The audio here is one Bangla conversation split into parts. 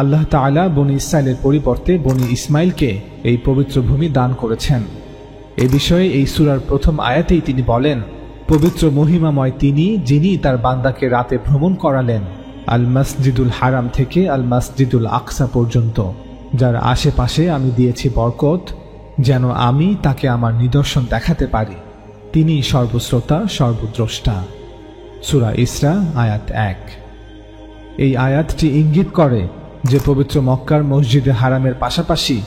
আল্লাহ তাআলা বনী ইসরাইলের পরিবর্তে বনী ইসমাইলকে এই পবিত্র ভূমি দান করেছেন। এ বিষয়ে এই সূরার প্রথম আয়াতেই তিনি বলেন, পবিত্র মহিমাময় তিনি, যিনি তার বান্দাকে রাতে ভ্রমণ করালেন আল মসজিদুল হারাম থেকে আল মসজিদুল আকসা পর্যন্ত, যার আশেপাশে আমি দিয়েছি বরকত, যেন আমি তাকে আমার নিদর্শন দেখাতে পারি। তিনি সর্বশ্রোতা, সর্বদ্রষ্টা। সূরা ইসরা আয়াত 1। এই আয়াতটি ইঙ্গিত করে যে পবিত্র মক্কার মসজিদে হারামের পাশাপাশি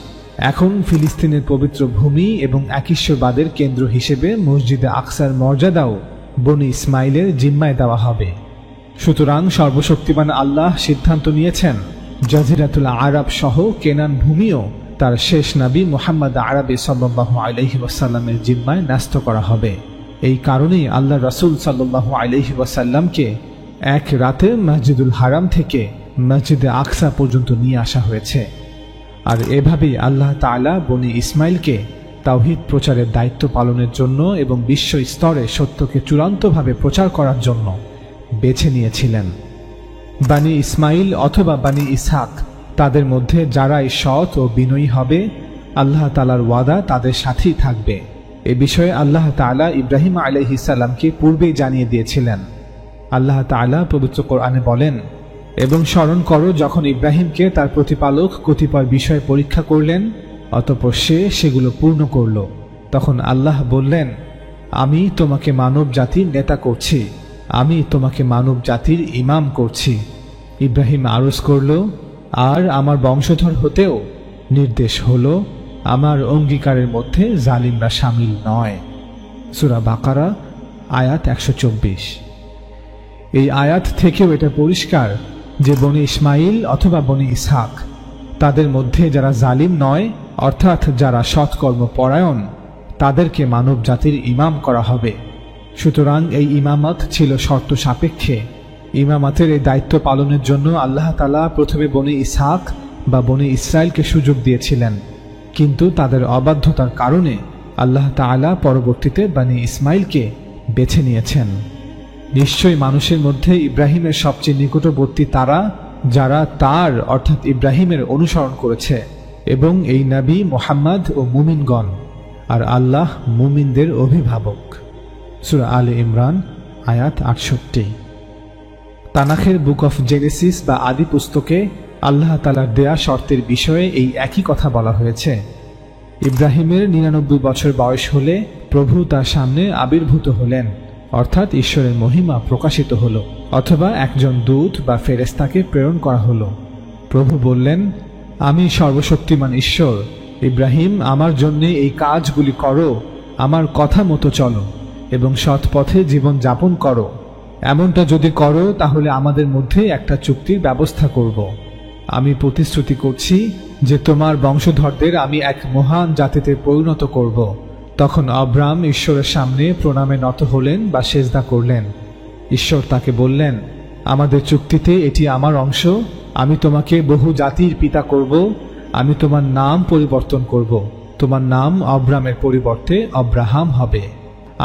এখন ফিলিস্তিনের পবিত্র ভূমি এবং একঈশ্বরবাদের কেন্দ্র হিসেবে মসজিদে আকসার মর্যাদাও বনী ইসমাইলের জিম্মায় দেওয়া হবে। সুতরাং সর্বশক্তিমান আল্লাহ সিদ্ধান্ত নিয়েছেন জাজিরাতুল আরব সহ কেনান ভূমিও তার শেষ নবী মুহাম্মদ আরবি সাল্লাল্লাহু আলাইহি ওয়াসাল্লামের জিম্মায় ন্যস্ত করা হবে। এই কারণেই আল্লাহ রাসূল সাল্লাল্লাহু আলাইহি ওয়াসাল্লামকে এক রাতে মসজিদুল হারাম থেকে মসজিদে আকসা পর্যন্ত নিয়ে আসা হয়েছে। আর এভাবেই আল্লাহ তাআলা বনী ইসমাইলকে তাওহীদ প্রচারের দায়িত্ব পালনের জন্য এবং বিশ্ব স্তরে সত্যকে চূড়ান্তভাবে প্রচার করার জন্য বেছে নিয়েছিলেন। বনী ইসমাইল অথবা বনী ইসহাক, তাদের মধ্যে যারাই সৎ ও বিনয়ী হবে, আল্লাহ তাআলার ওয়াদা তাদের সাথেই থাকবে। এ বিষয়ে আল্লাহ তাআলা ইব্রাহিম আলাইহিস সালামকে পূর্বেই জানিয়ে দিয়েছিলেন। আল্লাহ তাআলা পবিত্র কোরআনে বলেন, এবং স্মরণ করো যখন ইব্রাহিমকে তার প্রতিপালক কতিপয় বিষয় পরীক্ষা করলেন, অতঃপর সে সেগুলো পূর্ণ করল। তখন আল্লাহ বললেন, আমি তোমাকে মানব জাতির নেতা করছি, আমি তোমাকে মানব জাতির ইমাম করছি। ইব্রাহিম আরজ করল, আর আমার বংশধর হতেও নির্দেশ হলো, আমার অঙ্গীকারের মধ্যে জালিমরা শামিল নয়। সূরা বাকারা আয়াত 124। এই আয়াত থেকেও এটা পরিষ্কার যে বনী ইসমাইল অথবা বনী ইসহাক, তাদের মধ্যে যারা জালিম নয়, অর্থাৎ যারা সৎকর্ম পরায়ণ, তাদেরকে মানব জাতির ইমাম করা হবে। সুতরাং এই ইমামত ছিল শর্ত সাপেক্ষে। ইমামতের এই দায়িত্ব পালনের জন্য আল্লাহ তাআলা প্রথমে বনী ইসহাক বা বনী ইসরাইলকে সুযোগ দিয়েছিলেন, কিন্তু তাদের অবাধ্যতার কারণে আল্লাহ তাআলা পরবর্তীতে বনী ইসমাইলকে বেছে নিয়েছেন। নিশ্চয়ই মানুষের মধ্যে ইব্রাহিমের সবচেয়ে নিকটবর্তী তারা, যারা তার অর্থাৎ ইব্রাহিমের অনুসরণ করেছে, এবং এই নবী মুহাম্মদ ও মুমিনগণ, আর আল্লাহ মুমিনদের অভিভাবক। সূরা আলে ইমরান আয়াত 68। তানাখের বুক অফ জেনেসিস বা আদি পুস্তকে আল্লাহ তাআলার দেয়া শর্তের বিষয়ে এই একই কথা বলা হয়েছে। ইব্রাহিমের 99 বছর বয়স হলে প্রভু তার সামনে আবির্ভূত হলেন, অর্থাৎ ঈশ্বরের মহিমা প্রকাশিত হল, অথবা একজন দূত বা ফেরেশতাকে প্রেরণ করা হলো। প্রভু বললেন, আমি সর্বশক্তিমান ঈশ্বর, ইব্রাহিম আমার জন্য এই কাজগুলি করো, আমার কথা মতো চলো এবং সৎ পথে জীবন যাপন করো। এমনটা যদি করো তাহলে আমাদের মধ্যে একটা চুক্তির ব্যবস্থা করব। আমি প্রতিশ্রুতি করছি যে তোমার বংশধরদের আমি এক মহান জাতিতে পরিণত করব। তখন আব্রাম ঈশ্বরের সামনে প্রণামে নত হলেন বা সেজদা করলেন। ঈশ্বর তাকে বললেন, আমাদের চুক্তিতে এটি আমার অংশ। আমি তোমাকে বহু জাতির পিতা করব, আমি তোমার নাম পরিবর্তন করব, তোমার নাম আব্রামের পরিবর্তে আব্রাহাম হবে।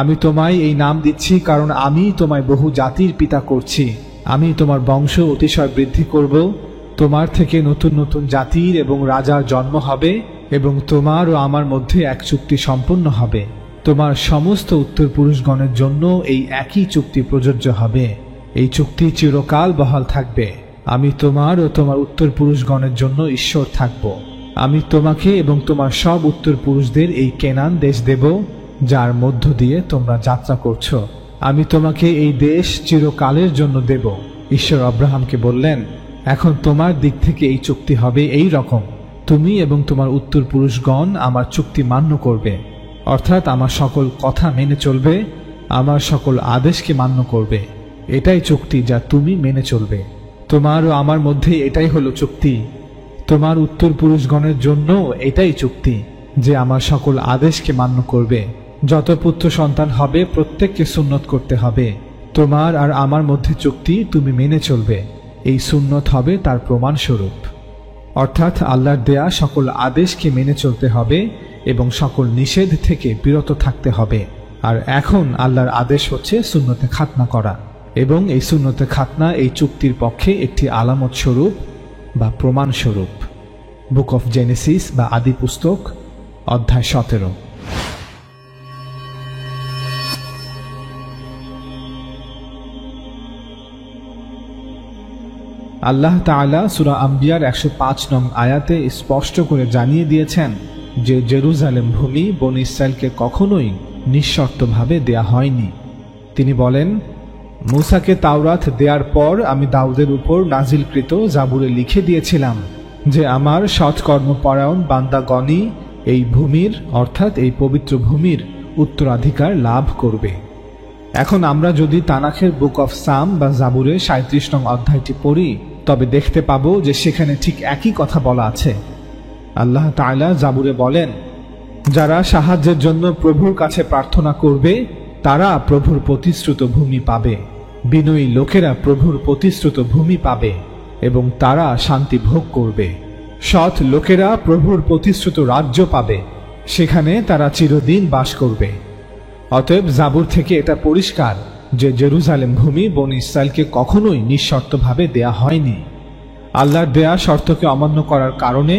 আমি তোমায় এই নাম দিচ্ছি কারণ আমি তোমায় বহু জাতির পিতা করছি। আমি তোমার বংশ অতিশয় বৃদ্ধি করব, তোমার থেকে নতুন নতুন জাতির এবং রাজার জন্ম হবে, এবং তোমার ও আমার মধ্যে এক চুক্তি সম্পন্ন হবে। তোমার সমস্ত উত্তর পুরুষগণের জন্য এই একই চুক্তি প্রযোজ্য হবে। এই চুক্তি চিরকাল বহাল থাকবে। আমি তোমার ও তোমার উত্তর পুরুষগণের জন্য ঈশ্বর থাকব। আমি তোমাকে এবং তোমার সব উত্তর পুরুষদের এই কেনান দেশ দেব, যার মধ্য দিয়ে তোমরা যাত্রা করছো। আমি তোমাকে এই দেশ চিরকালের জন্য দেব। ঈশ্বর আব্রাহামকে বললেন, এখন তোমার দিক থেকে এই চুক্তি হবে এই রকম, তুমি এবং তোমার উত্তর পুরুষগণ আমার চুক্তি মান্য করবে, অর্থাৎ আমার সকল কথা মেনে চলবে, আমার সকল আদেশকে মান্য করবে। এটাই চুক্তি যা তুমি মেনে চলবে। তোমার ও আমার মধ্যে এটাই হলো চুক্তি। তোমার উত্তর পুরুষগণের জন্য এটাই চুক্তি যে আমার সকল আদেশকে মান্য করবে। যত পুত্র সন্তান হবে প্রত্যেককে সুন্নত করতে হবে। তোমার আর আমার মধ্যে চুক্তি, তুমি মেনে চলবে। এই সুন্নত হবে তার প্রমাণস্বরূপ। অর্থাৎ আল্লাহর দেয়া সকল আদেশকে মেনে চলতে হবে এবং সকল নিষেধ থেকে বিরত থাকতে হবে। আর এখন আল্লাহর আদেশ হচ্ছে সুন্নতে খাতনা করা, এবং এই সুন্নতে খাতনা এই চুক্তির পক্ষে একটি আলামত স্বরূপ, বা প্রমাণস্বরূপ। বুক অফ জেনেসিস বা আদি পুস্তক, অধ্যায় 17। আল্লাহ তাআলা সূরা আম্বিয়ার 105 নং আয়াতে স্পষ্ট করে জানিয়ে দিয়েছেন যে জেরুজালেম ভূমি বনী ইসরায়েলকে কখনোই নিঃশর্তভাবে দেয়া হয়নি। তিনি বলেন, মূসাকে তাওরাত দেওয়ার পর আমি দাউদের উপর নাজিলকৃত জাবুরে লিখে দিয়েছিলাম যে আমার সৎকর্মপরায়ণ বান্দাগণই এই ভূমির অর্থাৎ এই পবিত্র ভূমির উত্তরাধিকার লাভ করবে। এখন আমরা যদি তানাখের বুক অফ সাম বা জাবুরে 37 নং অধ্যায়টি পড়ি তবে দেখতে পাবো যে সেখানে ঠিক একই কথা বলা আছে। আল্লাহ তাআলা জাবুরে বলেন, যারা সাহায্যের জন্য প্রভুর কাছে প্রার্থনা করবে তারা প্রভুর প্রতিশ্রুত ভূমি পাবে, বিনয়ী লোকেরা প্রভুর প্রতিশ্রুত ভূমি পাবে এবং তারা শান্তি ভোগ করবে। সৎ লোকেরা প্রভুর প্রতিশ্রুত রাজ্য পাবে, সেখানে তারা চিরদিন বাস করবে। অতএব জাবুর থেকে এটা পরিষ্কার যে জেরুজালেম ভূমি বনী ইসরায়েলকে কখনোই নিঃশর্তভাবে দেয়া হয়নি। আল্লাহর দেয়া শর্তকে অমান্য করার কারণে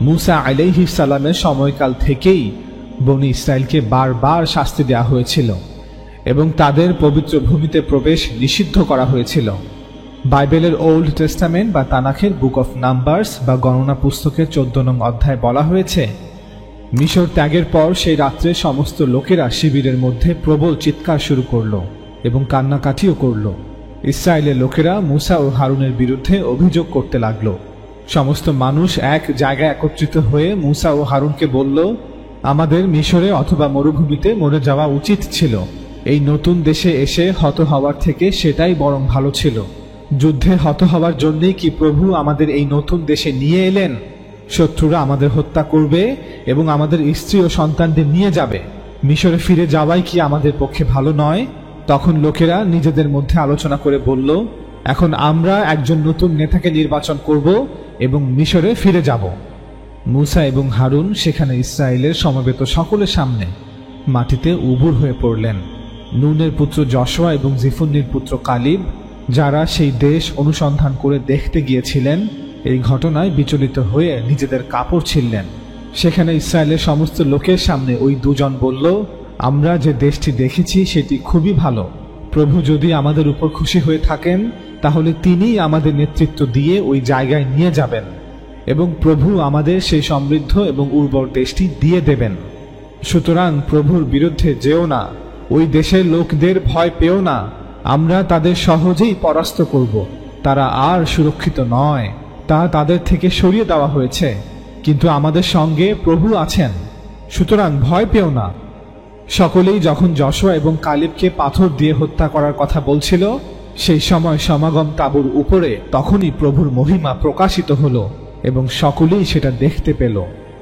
মূসা আলাইহিস সালামের সময়কাল থেকেই বনী ইসরায়েলকে বারবার শাস্তি দেওয়া হয়েছিল এবং তাদের পবিত্র ভূমিতে প্রবেশ নিষিদ্ধ করা হয়েছিল। বাইবেলের ওল্ড টেস্টামেন্ট বা তানাখের বুক অফ নাম্বারস বা গণনা পুস্তকের 14 নং অধ্যায় বলা হয়েছে, মিশর ত্যাগের পর সেই রাত্রে সমস্ত লোকেরা শিবিরের মধ্যে প্রবল চিৎকার শুরু করল এবং কান্নাকাটিও করল। ইসরায়েলের লোকেরা মূসা ও হারুনের বিরুদ্ধে অভিযোগ করতে লাগলো। সমস্ত মানুষ এক জায়গায় একত্রিত হয়ে মূসা ও হারুনকে বলল, আমাদের মিশরে অথবা মরুভূমিতে মরে যাওয়া উচিত ছিল। এই নতুন দেশে এসে হত হওয়ার থেকে সেটাই বরং ভালো ছিল। যুদ্ধে হত হওয়ার জন্যই কি প্রভু আমাদের এই নতুন দেশে নিয়ে এলেন? শত্রুরা আমাদের হত্যা করবে এবং আমাদের স্ত্রী ও সন্তানদের নিয়ে যাবে। মিশরে ফিরে যাওয়াই কি আমাদের পক্ষে ভালো নয়? তখন লোকেরা নিজেদের মধ্যে আলোচনা করে বলল, এখন আমরা একজন নতুন নেতাকে নির্বাচন করব এবং মিশরে ফিরে যাব। মূসা এবং হারুন সেখানে ইসরায়েলের সমবেত সকলের সামনে মাটিতে উবুর হয়ে পড়লেন। নুনের পুত্র যশোয়া এবং জিফুন্নির পুত্র কালিব, যারা সেই দেশ অনুসন্ধান করে দেখতে গিয়েছিলেন, এই ঘটনায় বিচলিত হয়ে নিজেদের কাপড় ছিঁড়লেন। সেখানে ইসরায়েলের সমস্ত লোকের সামনে ওই দুজন বলল, আমরা যে দেশটি দেখেছি সেটি খুবই ভালো। প্রভু যদি আমাদের উপর খুশি হয়ে থাকেন তাহলে তিনিই আমাদের নেতৃত্ব দিয়ে ওই জায়গায় নিয়ে যাবেন এবং প্রভু আমাদের সেই সমৃদ্ধ এবং উর্বর দেশটি দিয়ে দেবেন। সুতরাং প্রভুর বিরুদ্ধে যেও না, ওই দেশের লোকদের ভয় পেও না, আমরা তাদের সহজেই পরাস্ত করব। তারা আর সুরক্ষিত নয়, তা তাদের থেকে সরিয়ে দেওয়া হয়েছে, কিন্তু আমাদের সঙ্গে প্রভু আছেন, সুতরাং ভয় পেও না। সকলেই যখন যশোয়া এবং কালিবকে পাথর দিয়ে হত্যা করার কথা বলছিল, সেই সময় সমাগম তাঁবুর উপরে তখনই প্রভুর মহিমা প্রকাশিত হলো এবং সকলেই সেটা দেখতে পেল।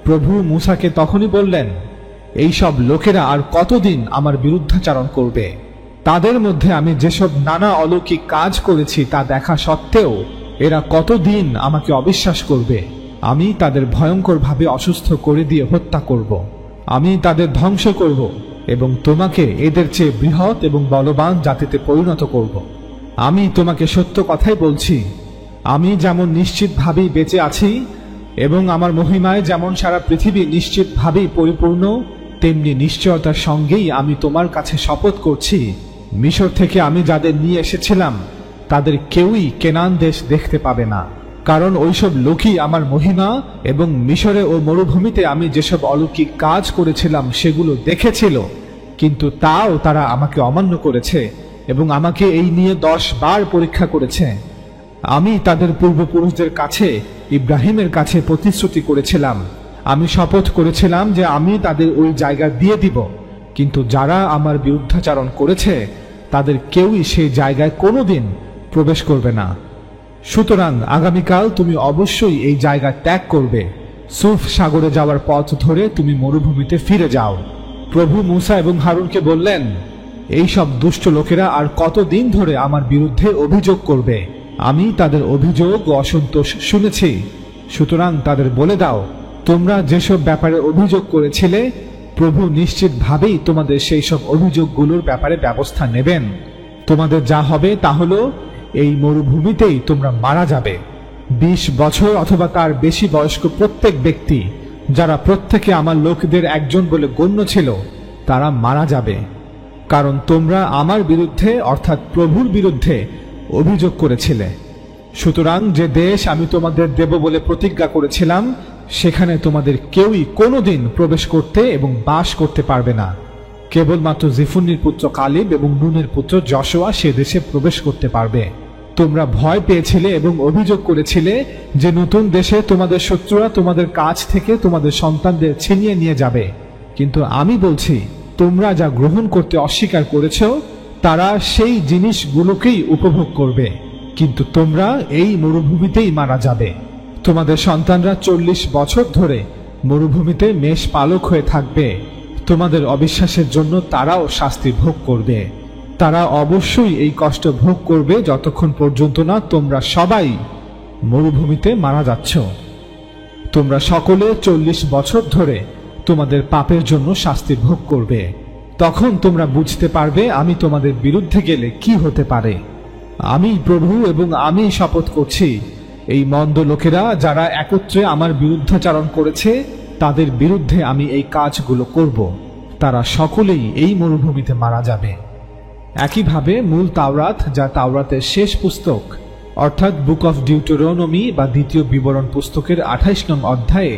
প্রভু মূসাকে তখনই বললেন, এই সব লোকেরা আর কতদিন আমার বিরুদ্ধাচারণ করবে? তাদের মধ্যে আমি যেসব নানা অলৌকিক কাজ করেছি তা দেখা সত্ত্বেও এরা কতদিন আমাকে অবিশ্বাস করবে? আমি তাদের ভয়ঙ্করভাবে অসুস্থ করে দিয়ে হত্যা করব। আমি তাদের ধ্বংস করব এবং তোমাকে এদের চেয়ে বৃহৎ এবং বলবান জাতিতে পরিণত করব। আমি তোমাকে সত্য কথাই বলছি, আমি যেমন নিশ্চিতভাবেই বেঁচে আছি এবং আমার মহিমায় যেমন সারা পৃথিবী নিশ্চিতভাবেই পরিপূর্ণ, তেমনি নিশ্চয়তার সঙ্গেই আমি তোমার কাছে শপথ করছি, মিশর থেকে আমি যাদের নিয়ে এসেছিলাম তাদের কেউই কেনান দেশ দেখতে পাবে না। কারণ ওইসব লোকই আমার মহিমা এবং মিশরে ও মরুভূমিতে আমি যেসব অলৌকিক কাজ করেছিলাম সেগুলো দেখেছিল, কিন্তু তাও তারা আমাকে অমান্য করেছে এবং আমাকে এই নিয়ে 10 বার পরীক্ষা করেছে। আমি তাদের পূর্বপুরুষদের কাছে, ইব্রাহিমের কাছে প্রতিশ্রুতি করেছিলাম, আমি শপথ করেছিলাম যে আমি তাদের ওই জায়গা দিয়ে দিব, কিন্তু যারা আমার বিরুদ্ধাচারণ করেছে তাদের কেউই সেই জায়গায় কোনোদিন প্রবেশ করবে না। সুতরাং আগামীকাল তুমি অবশ্যই এই জায়গা ত্যাগ করবে। সুফ সাগরে যাওয়ার পথ ধরে তুমি মরুভূমিতে ফিরে যাও। প্রভু মূসা এবং হারুনকে বললেন, এই সব দুষ্ট লোকেরা আর কতদিন ধরে আমার বিরুদ্ধে অভিযোগ করবে? আমি তাদের অভিযোগ ও অসন্তোষ শুনেছি। সুতরাং তাদের বলে দাও, তোমরা যেসব ব্যাপারে অভিযোগ করেছিলে প্রভু নিশ্চিতভাবেই তোমাদের সেই সব অভিযোগগুলোর ব্যাপারে ব্যবস্থা নেবেন। তোমাদের যা হবে তা হলো এই মরুভূমিতেই তোমরা মারা যাবে। 20 বছর অথবা তার বেশি বয়স্ক প্রত্যেক ব্যক্তি, যারা প্রত্যেকে আমার লোকদের একজন বলে গণ্য ছিল, তারা মারা যাবে। কারণ তোমরা আমার বিরুদ্ধে অর্থাৎ প্রভুর বিরুদ্ধে অভিযোগ করেছিলে। সুতরাং যে দেশ আমি তোমাদের দেব বলে প্রতিজ্ঞা করেছিলাম, সেখানে তোমাদের কেউই কোনোদিন প্রবেশ করতে এবং বাস করতে পারবে না। কেবলমাত্র জিফুন্নির পুত্র কালিব এবং নুনের পুত্র যশোয়া সে দেশে প্রবেশ করতে পারবে। তোমরা ভয় পেয়েছিলে এবং অভিযোগ করেছিলে যে নতুন দেশে তোমাদের শত্রুরা তোমাদের কাছ থেকে তোমাদের সন্তানদের ছিনিয়ে নিয়ে যাবে। কিন্তু আমি বলছি, তোমরা যা গ্রহণ করতে অস্বীকার করেছ, তারা সেই জিনিসগুলোকেই উপভোগ করবে, কিন্তু তোমরা এই মরুভূমিতেই মারা যাবে। তোমাদের সন্তানরা 40 বছর ধরে মরুভূমিতে মেষ পালক হয়ে থাকবে। তোমাদের অবিশ্বাসের জন্য তারাও শাস্তি ভোগ করবে। তারা অবশ্যই এই কষ্ট ভোগ করবে যতক্ষণ পর্যন্ত না তোমরা সবাই মরুভূমিতে মারা যাচ্ছ। তোমরা সকলে 40 বছর ধরে তোমাদের পাপের জন্য শাস্তি ভোগ করবে। তখন তোমরা বুঝতে পারবে আমি তোমাদের বিরুদ্ধে গেলে কি হতে পারে। আমি প্রভু এবং আমি শপথ করছি, এই মন্দ লোকেরা যারা একত্রে আমার বিরুদ্ধাচরণ করেছে, তাদের বিরুদ্ধে আমি এই কাজগুলো করব। তারা সকলেই এই মরুভূমিতে মারা যাবে। একইভাবে মূল তাওরাত, যা তাওরাতের শেষ পুস্তক অর্থাৎ বুক অফ ডিউটোরোনমি বা দ্বিতীয় বিবরণ পুস্তকের 28 নং অধ্যায়ে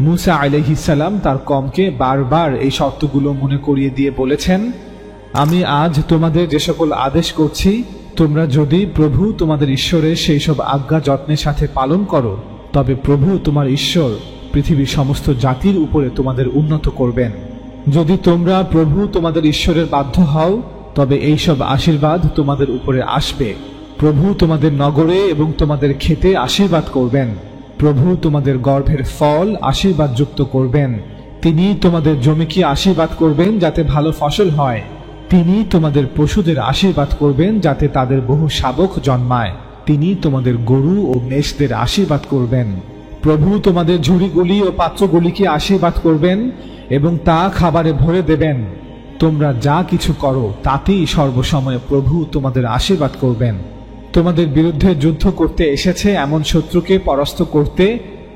মুসা আলাইহিস সালাম তার কওমকে বারবার এই শর্তগুলো মনে করিয়ে দিয়ে বলেছেন, আমি আজ তোমাদের যে সকল আদেশ করছি, তোমরা যদি প্রভু তোমাদের ঈশ্বরের সেই সব আজ্ঞা যত্নের সাথে পালন করো, তবে প্রভু তোমার ঈশ্বর পৃথিবীর সমস্ত জাতির উপরে তোমাদের উন্নত করবেন। যদি তোমরা প্রভু তোমাদের ঈশ্বরের বাধ্য হও, তবে এই সব আশীর্বাদ তোমাদের উপরে আসবে। প্রভু তোমাদের নগরে এবং তোমাদের খেতে আশীর্বাদ করবেন। প্রভু তোমাদের গর্ভের ফল আশীর্বাদযুক্ত করবেন। তিনি তোমাদের জমিকে আশীর্বাদ করবেন যাতে ভালো ফসল হয়। তিনি তোমাদের পশুদের আশীর্বাদ করবেন যাতে তাদের বহু শাবক জন্মায়। তিনি তোমাদের গরু ও মেষদের আশীর্বাদ করবেন। প্রভু তোমাদের ঝুড়িগুলি ও পাত্রগুলিকে আশীর্বাদ করবেন এবং তা খাবারে ভরে দেবেন। তোমরা যা কিছু করো তাতেই সর্বসময়ে প্রভু তোমাদের আশীর্বাদ করবেন। তোমাদের বিরুদ্ধে যুদ্ধ করতে এসেছে এমন শত্রুকে পরাস্ত করতে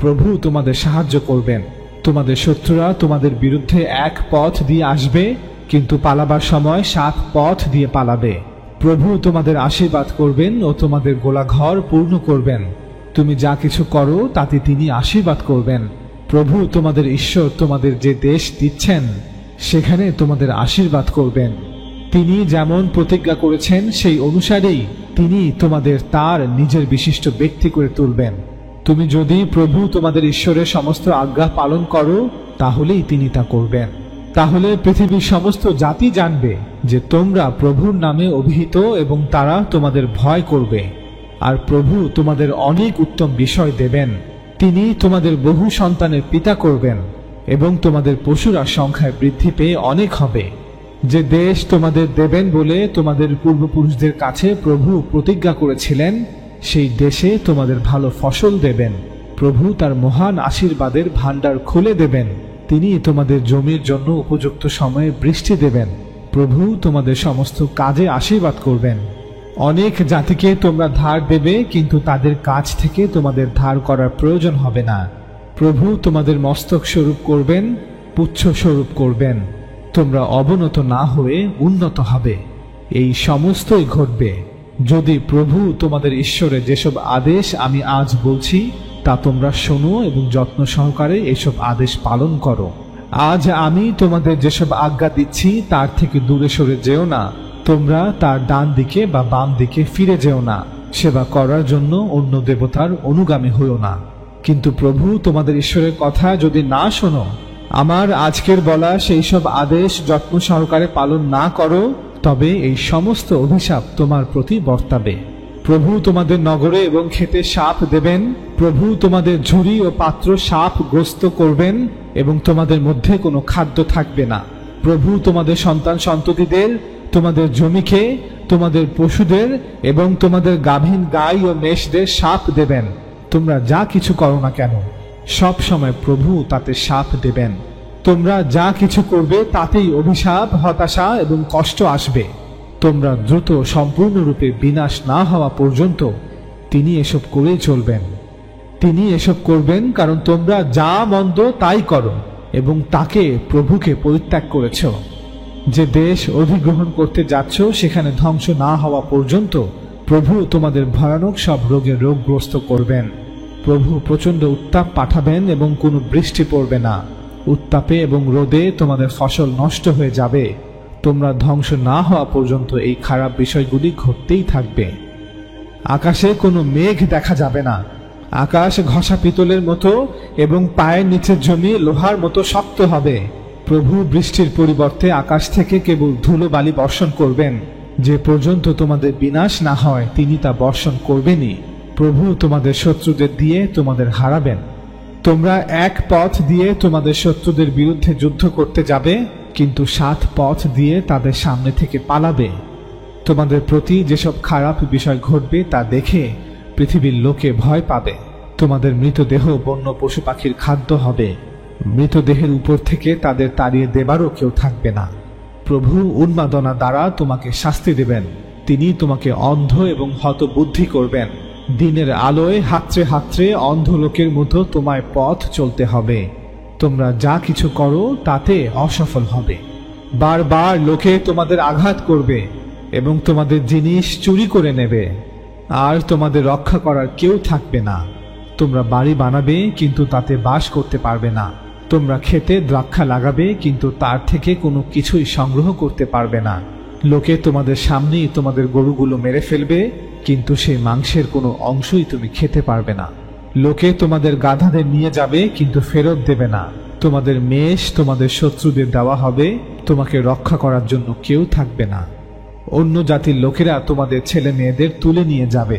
প্রভু তোমাদের সাহায্য করবেন। তোমাদের শত্রুরা তোমাদের বিরুদ্ধে এক পথ দিয়ে আসবে, কিন্তু পালাবার সময় 7 পথ দিয়ে পালাবে। প্রভু তোমাদের আশীর্বাদ করবেন ও তোমাদের গোলাঘর পূর্ণ করবেন। তুমি যা কিছু করো তাতে তিনি আশীর্বাদ করবেন। প্রভু তোমাদের ঈশ্বর তোমাদের যে দেশ দিচ্ছেন, সেখানে তোমাদের আশীর্বাদ করবেন। তিনি যেমন প্রতিজ্ঞা করেছেন সেই অনুসারেই তিনি তোমাদের তার নিজের বিশিষ্ট ব্যক্তি করে তুলবেন। তুমি যদি প্রভু তোমাদের ঈশ্বরের সমস্ত আজ্ঞা পালন করো, তাহলেই তিনি তা করবেন। তাহলে পৃথিবীর সমস্ত জাতি জানবে যে তোমরা প্রভুর নামে অভিহিত এবং তারা তোমাদের ভয় করবে। আর প্রভু তোমাদের অনেক উত্তম বিষয় দেবেন। তিনি তোমাদের বহু সন্তানের পিতা করবেন এবং তোমাদের পশুরা সংখ্যায় বৃদ্ধি পেয়ে অনেক হবে। যে দেশ তোমাদের দেবেন বলে তোমাদের পূর্বপুরুষদের কাছে প্রভু প্রতিজ্ঞা করেছিলেন, সেই দেশে তোমাদের ভালো ফসল দেবেন। প্রভু তার মহান আশীর্বাদের ভাণ্ডার খুলে দেবেন। তিনি তোমাদের জমির জন্য উপযুক্ত সময়ে বৃষ্টি দেবেন। প্রভু তোমাদের সমস্ত কাজে আশীর্বাদ করবেন। অনেক জাতিকে তোমরা ধার দেবে, কিন্তু তাদের কাছ থেকে তোমাদের ধার করার প্রয়োজন হবে না। প্রভু তোমাদের মস্তক স্বরূপ করবেন, পুচ্ছ স্বরূপ করবেন। তোমরা অবনত না হয়ে উন্নত হবে। এই সমস্তই ঘটবে যদি প্রভু তোমাদের ঈশ্বরের যেসব আদেশ আমি আজ বলছি তা তোমরা শোনো এবং যত্ন সহকারে এইসব আদেশ পালন করো। আজ আমি তোমাদের যেসব আজ্ঞা দিচ্ছি তার থেকে দূরে সরে যেও না। তোমরা তার ডান দিকে বা বাম দিকে ফিরে যেও না। সেবা করার জন্য অন্য দেবতার অনুগামী হইও না। কিন্তু প্রভু তোমাদের ঈশ্বরের কথা যদি না শোনো, আমার আজকের বলা সেই সব আদেশ যত্ন সহকারে পালন না করো, তবে এই সমস্ত অভিশাপ তোমার প্রতি বর্তাবে। প্রভু তোমাদের নগরে এবং খেতে সাপ দেবেন। প্রভু তোমাদের ঝুড়ি ও পাত্র সাপগ্রস্ত করবেন এবং তোমাদের মধ্যে কোনো খাদ্য থাকবে না। প্রভু তোমাদের সন্তান সন্ততিদের, তোমাদের জমিকে, তোমাদের পশুদের এবং তোমাদের গাভীন গাই ও মেষদের সাপ দেবেন। তোমরা যা কিছু করো না কেন, সব সময় প্রভু তাতে সাপ দেবেন। তোমরা যা কিছু করবে তাতেই অভিশাপ, হতাশা এবং কষ্ট আসবে। তোমরা দ্রুত সম্পূর্ণরূপে বিনাশ না হওয়া পর্যন্ত তিনি এসব করেই চলবেন। তিনি এসব করবেন কারণ তোমরা যা মন্দ তাই করো এবং তাকে প্রভুকে পরিত্যাগ করেছ। যে দেশ অধিগ্রহণ করতে যাচ্ছ সেখানে ধ্বংস না হওয়া পর্যন্ত প্রভু তোমাদের ভয়ানক সব রোগে রোগগ্রস্ত করবেন। প্রভু প্রচণ্ড উত্তাপ পাঠাবেন এবং কোনো বৃষ্টি পড়বে না। উত্তাপে এবং রোদে তোমাদের ফসল নষ্ট হয়ে যাবে। তোমরা ধ্বংস না হওয়া পর্যন্ত এই খারাপ বিষয়গুলি ঘটতেই থাকবে। আকাশে কোনো মেঘ দেখা যাবে না। আকাশ ঘষা পিতলের মতো এবং পায়ের নিচের জমি লোহার মতো শক্ত হবে। প্রভু বৃষ্টির পরিবর্তে আকাশ থেকে কেবল ধুলো বালি বর্ষণ করবেন। যে পর্যন্ত তোমাদের বিনাশ না হয় তিনি তা বর্ষণ করবেনই। প্রভু তোমাদের শত্রুদের দিয়ে তোমাদের হারাবেন। তোমরা এক পথ দিয়ে তোমাদের শত্রুদের বিরুদ্ধে যুদ্ধ করতে যাবে, কিন্তু 7 পথ দিয়ে তাদের সামনে থেকে পালাবে। তোমাদের প্রতি যেসব খারাপ বিষয় ঘটবে তা দেখে পৃথিবীর লোকে ভয় পাবে। তোমাদের মৃতদেহ বন্য পশু পাখির খাদ্য হবে। মৃতদেহের উপর থেকে তাদের তাড়িয়ে দেবারও কেউ থাকবে না। প্রভু উন্মাদনা দ্বারা তোমাকে শাস্তি দেবেন। তিনি তোমাকে অন্ধ এবং হতবুদ্ধি করবেন। দিনের আলোয় হাতড়ে হাতড়ে অন্ধ লোকের মতো তোমায় পথ চলতে হবে। তোমরা যা কিছু করো তাতে অসফল হবে। বারবার লোকে তোমাদের আঘাত করবে এবং তোমাদের জিনিস চুরি করে নেবে, আর তোমাদের রক্ষা করার কেউ থাকবে না। তোমরা বাড়ি বানাবে কিন্তু তাতে বাস করতে পারবে না। তোমরা খেতে দ্রাক্ষা লাগাবে কিন্তু তার থেকে কোনো কিছুই সংগ্রহ করতে পারবে না। লোকে তোমাদের সামনেই তোমাদের গরুগুলো মেরে ফেলবে, কিন্তু সেই মাংসের কোনো অংশই তুমি খেতে পারবে না। লোকে তোমাদের গাধাদের নিয়ে যাবে কিন্তু ফেরত দেবে না। তোমাদের মেষ তোমাদের শত্রুদের দেওয়া হবে, তোমাকে রক্ষা করার জন্য কেউ থাকবে না। অন্য জাতির লোকেরা তোমাদের ছেলে মেয়েদের তুলে নিয়ে যাবে।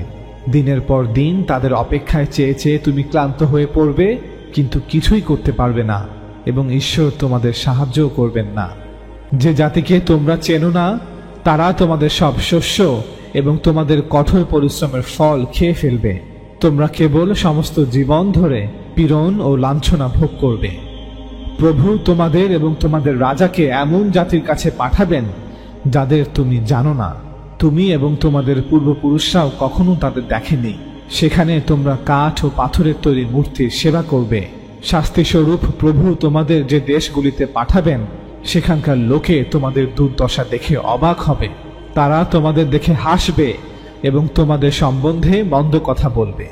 দিনের পর দিন তাদের অপেক্ষায় চেয়ে চেয়ে তুমি ক্লান্ত হয়ে পড়বে, কিন্তু কিছুই করতে পারবে না এবং ঈশ্বর তোমাদের সাহায্যও করবেন না। যে জাতিকে তোমরা চেনো না তারা তোমাদের সব শস্য এবং তোমাদের কঠোর পরিশ্রমের ফল খেয়ে ফেলবে। তোমরা কেবল সমস্ত জীবন ধরে পীড়ন ও লাঞ্ছনা ভোগ করবে। প্রভু তোমাদের এবং তোমাদের রাজাকে এমন জাতির কাছে পাঠাবেন যাদের তুমি জানো না। তুমি এবং তোমাদের পূর্বপুরুষরাও কখনো তাদের দেখেনি। সেখানে তোমরা কাঠ ও পাথরের তৈরি মূর্তির সেবা করবে। শাস্তিস্বরূপ প্রভু তোমাদের যে দেশগুলিতে পাঠাবেন সেখানকার লোকে তোমাদের দুর্দশা দেখে অবাক হবে। তারা তোমাদের দেখে হাসবে এবং তোমাদের সম্বন্ধে মন্দ কথা বলবে।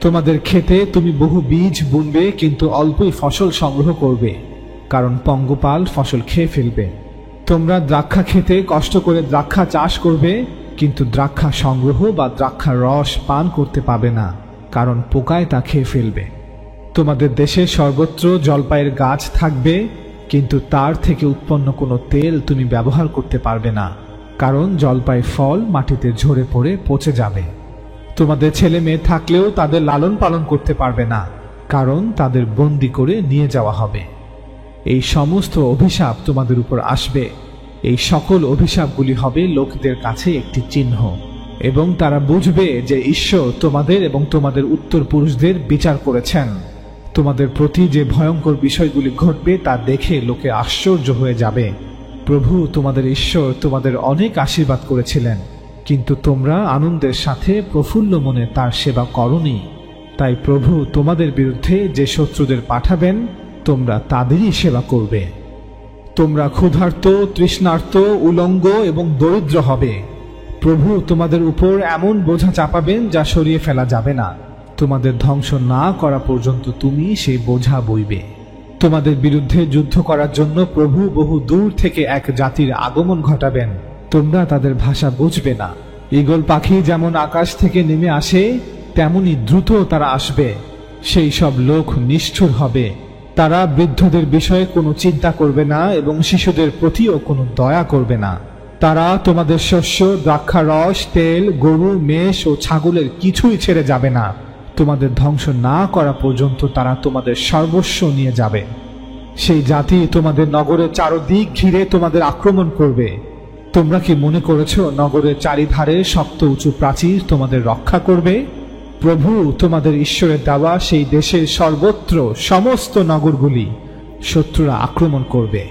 তোমাদের ক্ষেতে তুমি বহু বীজ বুনবে কিন্তু অল্পই ফসল সংগ্রহ করবে, কারণ পঙ্গপাল ফসল খেয়ে ফেলবে। তোমরা দ্রাক্ষা খেতে কষ্ট করে দ্রাক্ষা চাষ করবে, কিন্তু দ্রাক্ষা সংগ্রহ বা দ্রাক্ষা রস পান করতে পাবে না, কারণ পোকায় তা খেয়ে ফেলবে। তোমাদের দেশে সর্বত্র জলপাইয়ের গাছ থাকবে, কিন্তু তার থেকে উৎপন্ন কোনো তেল তুমি ব্যবহার করতে পারবে না, কারণ জলপাই ফল মাটিতে ঝরে পড়ে পচে যাবে। তোমাদের ছেলে মেয়ে থাকলেও তাদের লালন পালন করতে পারবে না, কারণ তাদের বন্দি করে নিয়ে যাওয়া হবে। এই সমস্ত অভিশাপ তোমাদের উপর আসবে। এই সকল অভিশাপগুলি হবে লোকদের কাছে একটি চিহ্ন, এবং তারা বুঝবে যে ঈশ্বর তোমাদের এবং তোমাদের উত্তর পুরুষদের বিচার করেছেন। তোমাদের প্রতি যে ভয়ঙ্কর বিষয়গুলি ঘটবে তা দেখে লোকে আশ্চর্য হয়ে যাবে। প্রভু তোমাদের ঈশ্বর তোমাদের অনেক আশীর্বাদ করেছিলেন, কিন্তু তোমরা আনন্দের সাথে প্রফুল্ল মনে তার সেবা করনি। তাই প্রভু তোমাদের বিরুদ্ধে যে শত্রুদের পাঠাবেন তোমরা তাদেরই সেবা করবে। তোমরা ক্ষুধার্ত, তৃষ্ণার্ত, উলঙ্গ এবং দরিদ্র হবে। প্রভু তোমাদের উপর এমন বোঝা চাপাবেন যা সরিয়ে ফেলা যাবে না। তোমাদের ধ্বংস না করা পর্যন্ত তুমি সেই বোঝা বইবে। তোমাদের বিরুদ্ধে যুদ্ধ করার জন্য প্রভু বহু দূর থেকে এক জাতির আগমন ঘটাবেন। তোমরা তাদের ভাষা বুঝবে না। ঈগল পাখি যেমন আকাশ থেকে নেমে আসে তেমনি দ্রুত তারা আসবে। সেই সব লোক নিষ্ঠুর হবে। তারা বৃদ্ধদের বিষয়ে কোনো চিন্তা করবে না এবং শিশুদের প্রতিও কোনো দয়া করবে না। তারা তোমাদের শস্য, দ্রাক্ষারস, তেল, গরু, মেষ ও ছাগলের কিছুই ছেড়ে যাবে না। তোমাদের ধ্বংস না করা পর্যন্ত তারা তোমাদের সর্বস্ব নিয়ে যাবে। সেই জাতি তোমাদের নগরের চারদিক ঘিরে তোমাদের আক্রমণ করবে। তোমরা কি মনে করেছ নগরের চারিধারে শক্ত উঁচু প্রাচীর তোমাদের রক্ষা করবে? প্রভু তোমাদের ঈশ্বরের দেওয়া সেই দেশের সর্বত্র সমস্ত নগরগুলি শত্রুরা আক্রমণ করবে।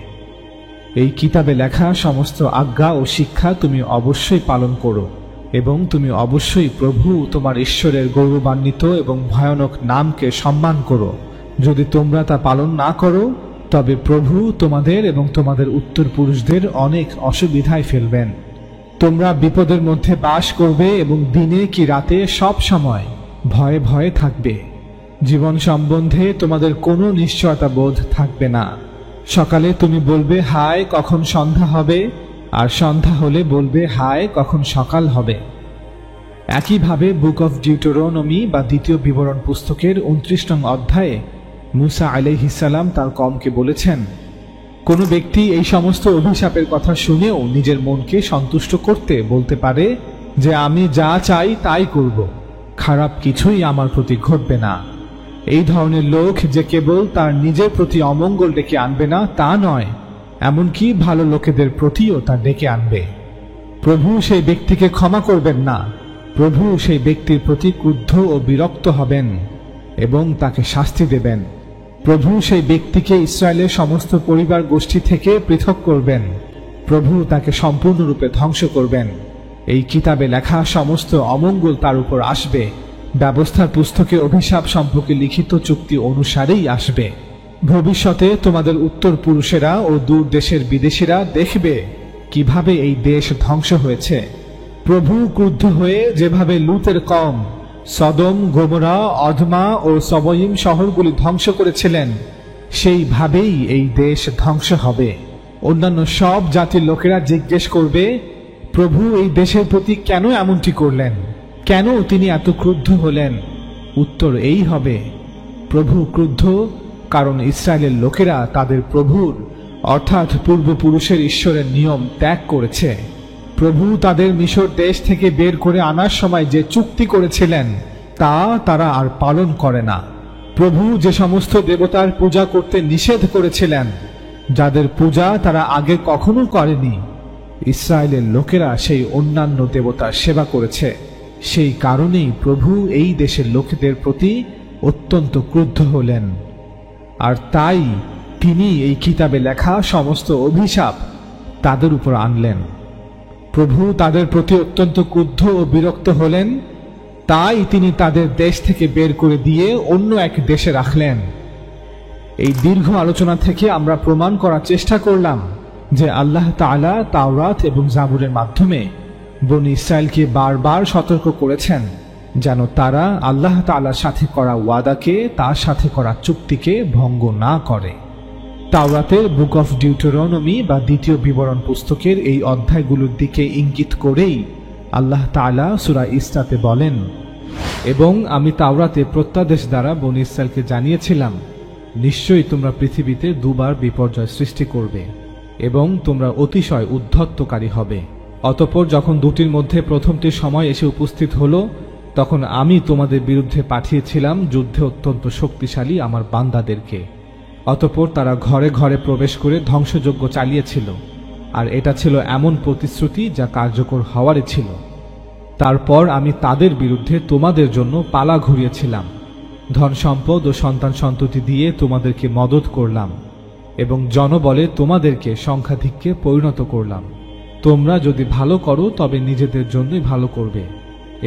এই কিতাবে লেখা সমস্ত আজ্ঞা ও শিক্ষা তুমি অবশ্যই পালন করো। এবং তুমি অবশ্যই প্রভু তোমার ঈশ্বরের গৌরবান্বিত এবং ভয়ানক নামকে সম্মান করো। যদি তোমরা তা পালন না করো তবে প্রভু তোমাদের এবং তোমাদের উত্তরপুরুষদের অনেক অসুবিধায় ফেলবেন। তোমরা বিপদের মধ্যে বাস করবে এবং দিনে কি রাতে সব সময় ভয়ে ভয়ে থাকবে। জীবন সম্বন্ধে তোমাদের কোনো নিশ্চয়তা বোধ থাকবে না। সকালে তুমি বলবে হায় কখন সন্ধ্যা হবে, আর সন্ধ্যা হলে বলবে হায় কখন সকাল হবে। একইভাবে বুক অফ ডিউটোরোনমি বা দ্বিতীয় বিবরণ পুস্তকের 29 নং অধ্যায়ে মুসা আলাইহিস সালাম তার কওমকে বলেছেন, কোনো ব্যক্তি এই সমস্ত অভিশাপের কথা শুনেও নিজের মনকে সন্তুষ্ট করতে বলতে পারে যে আমি যা চাই তাই করব, খারাপ কিছুই আমার প্রতি ঘটবে না। এই ধরনের লোক যে কেবল তার নিজের প্রতি অমঙ্গল ডেকে আনবে না তা নয়, এমনকি ভালো লোকেদের প্রতিও তা ডেকে আনবে। প্রভু সেই ব্যক্তিকে ক্ষমা করবেন না। প্রভু সেই ব্যক্তির প্রতি ক্রুদ্ধ ও বিরক্ত হবেন এবং তাকে শাস্তি দেবেন। প্রভু সেই ব্যক্তিকে ইসরায়েলের সমস্ত পরিবার গোষ্ঠী থেকে পৃথক করবেন। প্রভু তাকে সম্পূর্ণরূপে ধ্বংস করবেন। এই কিতাবে লেখা সমস্ত অমঙ্গল তার উপর আসবে। ব্যবস্থার পুস্তকে অভিশাপ সম্পর্কে লিখিত চুক্তি অনুসারেই আসবে। ভবিষ্যতে তোমাদের উত্তর পুরুষেরা ও দূর দেশের বিদেশিরা দেখবে কিভাবে এই দেশ ধ্বংস হয়েছে। প্রভু ক্রুদ্ধ হয়ে যেভাবে লুতের কওম সদম, গোমরা, অদমা ও সবয়িম শহরগুলি ধ্বংস করেছিলেন, সেইভাবেই এই দেশ ধ্বংস হবে। অন্যান্য সব জাতির লোকেরা জিজ্ঞেস করবে, প্রভু এই দেশের প্রতি কেন এমনটি করলেন? কেন তিনি এত ক্রুদ্ধ হলেন? উত্তর এই হবে, প্রভু ক্রুদ্ধ কারণ ইসরায়েলের লোকেরা তাদের প্রভুর অর্থাৎ পূর্বপুরুষের ঈশ্বরের নিয়ম ত্যাগ করেছে। প্রভু তাদের মিশর দেশ থেকে বের করে আনার সময় যে চুক্তি করেছিলেন তা তারা আর পালন করে না। প্রভু যে সমস্ত দেবতার পূজা করতে নিষেধ করেছিলেন, যাদের পূজা তারা আগে কখনো করেনি, ইসরায়েলের লোকেরা সেই অন্যান্য দেবতার সেবা করেছে। সেই কারণেই প্রভু এই দেশের লোকেদের প্রতি অত্যন্ত ক্রুদ্ধ হলেন। আর তাই তিনি এই কিতাবে লেখা সমস্ত অভিশাপ তাদের উপর আনলেন। প্রভু তাদের প্রতি অত্যন্ত ক্রুদ্ধ ও বিরক্ত হলেন, তাই তিনি তাদের দেশ থেকে বের করে দিয়ে অন্য এক দেশে রাখলেন। এই দীর্ঘ আলোচনা থেকে আমরা প্রমাণ করার চেষ্টা করলাম যে আল্লাহ তাআলা তাওরাত এবং জাবুরের মাধ্যমে বনী ইসরায়েলকে বারবার সতর্ক করেছেন যেন তারা আল্লাহ তাআলার সাথে করা ওয়াদাকে, তার সাথে করা চুক্তিকে ভঙ্গ না করে। তাওরাতের বুক অফ ডিউটোরোনমি বা দ্বিতীয় বিবরণ পুস্তকের এই অধ্যায়গুলোর দিকে ইঙ্গিত করেই আল্লাহ তাআলা সূরা ইসরাতে বলেন, এবং আমি তাওরাতে প্রত্যাদেশ দ্বারা বনী ইসরায়েলকে জানিয়েছিলাম, নিশ্চয়ই তোমরা পৃথিবীতে দুবার বিপর্যয় সৃষ্টি করবে এবং তোমরা অতিশয় উদ্ধত্তকারী হবে। অতঃপর যখন দুটির মধ্যে প্রথমটির সময় এসে উপস্থিত হলো, তখন আমি তোমাদের বিরুদ্ধে পাঠিয়েছিলাম যুদ্ধে অত্যন্ত শক্তিশালী আমার বান্দাদেরকে। অতঃপর তারা ঘরে ঘরে প্রবেশ করে ধ্বংসযজ্ঞ চালিয়েছিল, আর এটা ছিল এমন প্রতিশ্রুতি যা কার্যকর হওয়ারই ছিল। তারপর আমি তাদের বিরুদ্ধে তোমাদের জন্য পালা ঘুরিয়েছিলাম, ধন সম্পদ ও সন্তান সন্ততি দিয়ে তোমাদেরকে মদত করলাম এবং জনবলে তোমাদেরকে সংখ্যাধিক্যে পরিণত করলাম। তোমরা যদি ভালো করো তবে নিজেদের জন্যই ভালো করবে,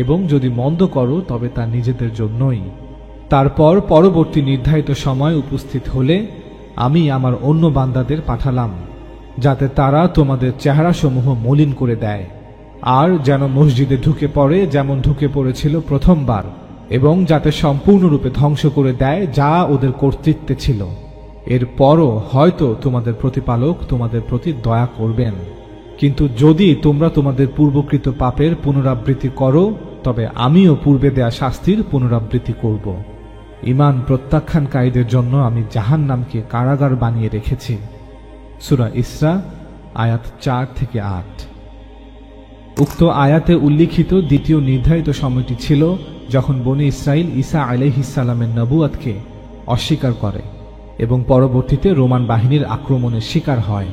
এবং যদি মন্দ করো তবে তা নিজেদের জন্যই। তারপর পরবর্তী নির্ধারিত সময় উপস্থিত হলে আমি আমার অন্য বান্দাদের পাঠালাম, যাতে তারা তোমাদের চেহারাসমূহ মলিন করে দেয়, আর যেন মসজিদে ঢুকে পড়ে যেমন ঢুকে পড়েছিল প্রথমবার, এবং যাতে সম্পূর্ণরূপে ধ্বংস করে দেয় যা ওদের কর্তৃত্বে ছিল। এরপরও হয়তো তোমাদের প্রতিপালক তোমাদের প্রতি দয়া করবেন। কিন্তু যদি তোমরা তোমাদের পূর্বকৃত পাপের পুনরাবৃত্তি করো তবে আমিও পূর্বে দেয়া শাস্তির পুনরাবৃত্তি করব। ঈমান প্রত্যাখ্যানকারীদের জন্য আমি জাহান্নামকে কারাগার বানিয়ে রেখেছি। সূরা ইসরা আয়াত 4 থেকে 8। উক্ত আয়াতে উল্লিখিত দ্বিতীয় নির্ধারিত সময়টি ছিল যখন বনী ইসরাইল ঈসা আলাইহিস সালামের নবুয়তকে অস্বীকার করে এবং পরবর্তীতে রোমান বাহিনীর আক্রমণের শিকার হয়।